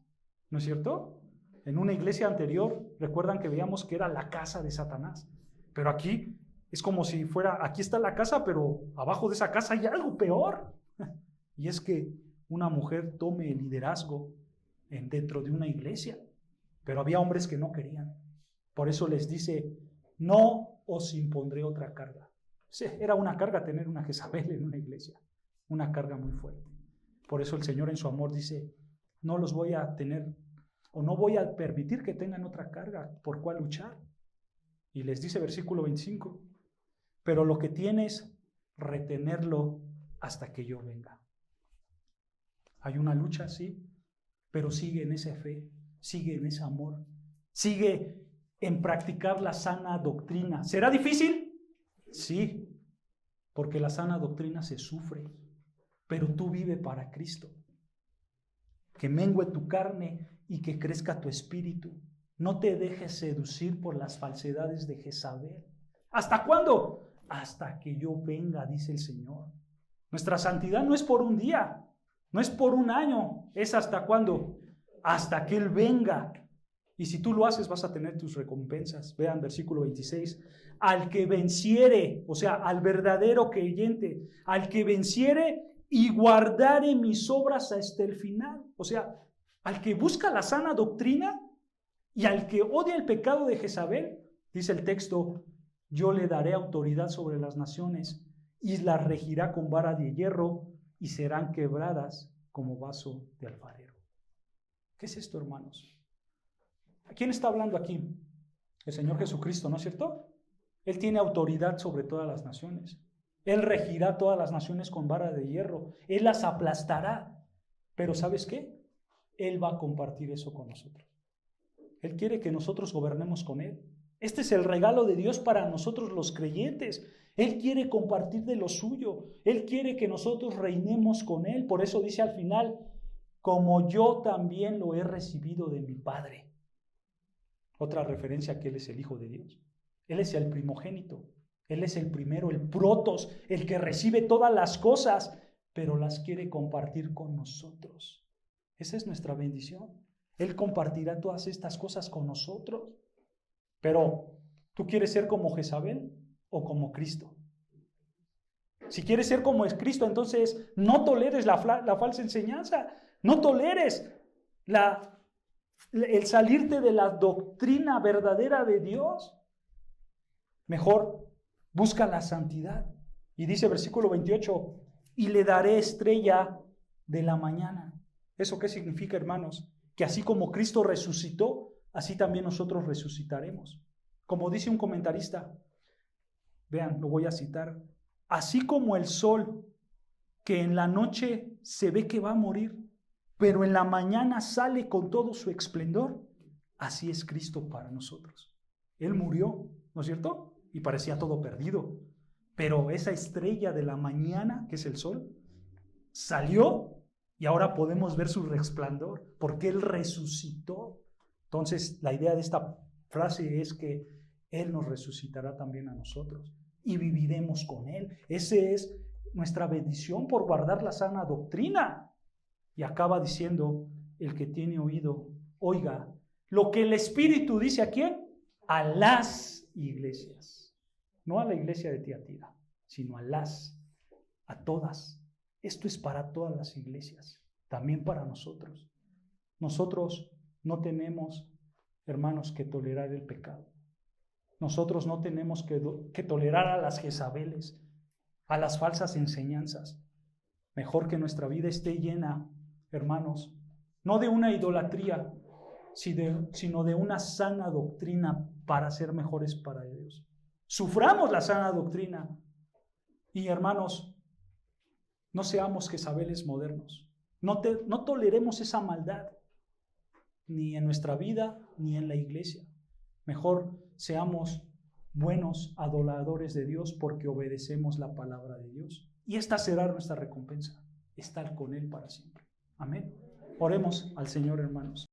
¿No es cierto? En una iglesia anterior, recuerdan que veíamos que era la casa de Satanás. Pero aquí Es como si fuera, aquí está la casa, pero abajo de esa casa hay algo peor. Y es que una mujer tome el liderazgo dentro de una iglesia. Pero había hombres que no querían. Por eso les dice, no os impondré otra carga. Sí, era una carga tener una Jezabel en una iglesia. Una carga muy fuerte. Por eso el Señor en su amor dice, no los voy a tener, o no voy a permitir que tengan otra carga por cuál luchar. Y les dice versículo 25, pero lo que tienes, retenerlo hasta que yo venga. Hay una lucha, sí, pero sigue en esa fe, sigue en ese amor, sigue en practicar la sana doctrina. ¿Será difícil? Sí, porque la sana doctrina se sufre, pero tú vive para Cristo. Que mengue tu carne y que crezca tu espíritu. No te dejes seducir por las falsedades de Jezabel. ¿Hasta cuándo? Hasta que yo venga, dice el Señor. Nuestra santidad no es por un día, no es por un año, es hasta cuándo, hasta que Él venga. Y si tú lo haces, vas a tener tus recompensas. Vean versículo 26. Al que venciere, o sea, al verdadero creyente, al que venciere y guardare mis obras hasta el final. O sea, al que busca la sana doctrina y al que odia el pecado de Jezabel, dice el texto, yo le daré autoridad sobre las naciones y las regirá con vara de hierro y serán quebradas como vaso de alfarero. ¿Qué es esto, hermanos? ¿A quién está hablando aquí? El Señor Jesucristo, ¿no es cierto? Él tiene autoridad sobre todas las naciones. Él regirá todas las naciones con vara de hierro. Él las aplastará. Pero ¿sabes qué? Él va a compartir eso con nosotros. Él quiere que nosotros gobernemos con Él. Este es el regalo de Dios para nosotros los creyentes. Él quiere compartir de lo suyo. Él quiere que nosotros reinemos con Él. Por eso dice al final, como yo también lo he recibido de mi Padre. Otra referencia a que Él es el Hijo de Dios. Él es el primogénito. Él es el primero, el protos, el que recibe todas las cosas, pero las quiere compartir con nosotros. Esa es nuestra bendición. Él compartirá todas estas cosas con nosotros. Pero, ¿tú quieres ser como Jezabel o como Cristo? Si quieres ser como es Cristo, entonces no toleres la falsa enseñanza. No toleres el salirte de la doctrina verdadera de Dios. Mejor busca la santidad. Y dice versículo 28, y le daré estrella de la mañana. ¿Eso qué significa, hermanos? Que así como Cristo resucitó, así también nosotros resucitaremos. Como dice un comentarista, vean, lo voy a citar, así como el sol que en la noche se ve que va a morir, pero en la mañana sale con todo su esplendor, así es Cristo para nosotros. Él murió, ¿no es cierto? Y parecía todo perdido. Pero esa estrella de la mañana, que es el sol, salió y ahora podemos ver su resplandor, porque Él resucitó. Entonces, la idea de esta frase es que Él nos resucitará también a nosotros y viviremos con Él. Esa es nuestra bendición por guardar la sana doctrina. Y acaba diciendo, el que tiene oído, oiga lo que el Espíritu dice ¿a quién? A las iglesias. No a la iglesia de Tiatira, sino a todas. Esto es para todas las iglesias, también para nosotros. Nosotros no tenemos, hermanos, que tolerar el pecado. Nosotros no tenemos que tolerar a las Jezabeles, a las falsas enseñanzas. Mejor que nuestra vida esté llena, hermanos, no de una idolatría, sino de una sana doctrina para ser mejores para Dios. Suframos la sana doctrina. Y hermanos, no seamos Jezabeles modernos. No toleremos esa maldad, ni en nuestra vida, ni en la iglesia. Mejor seamos buenos adoradores de Dios porque obedecemos la palabra de Dios. Y esta será nuestra recompensa, estar con Él para siempre. Amén. Oremos al Señor, hermanos.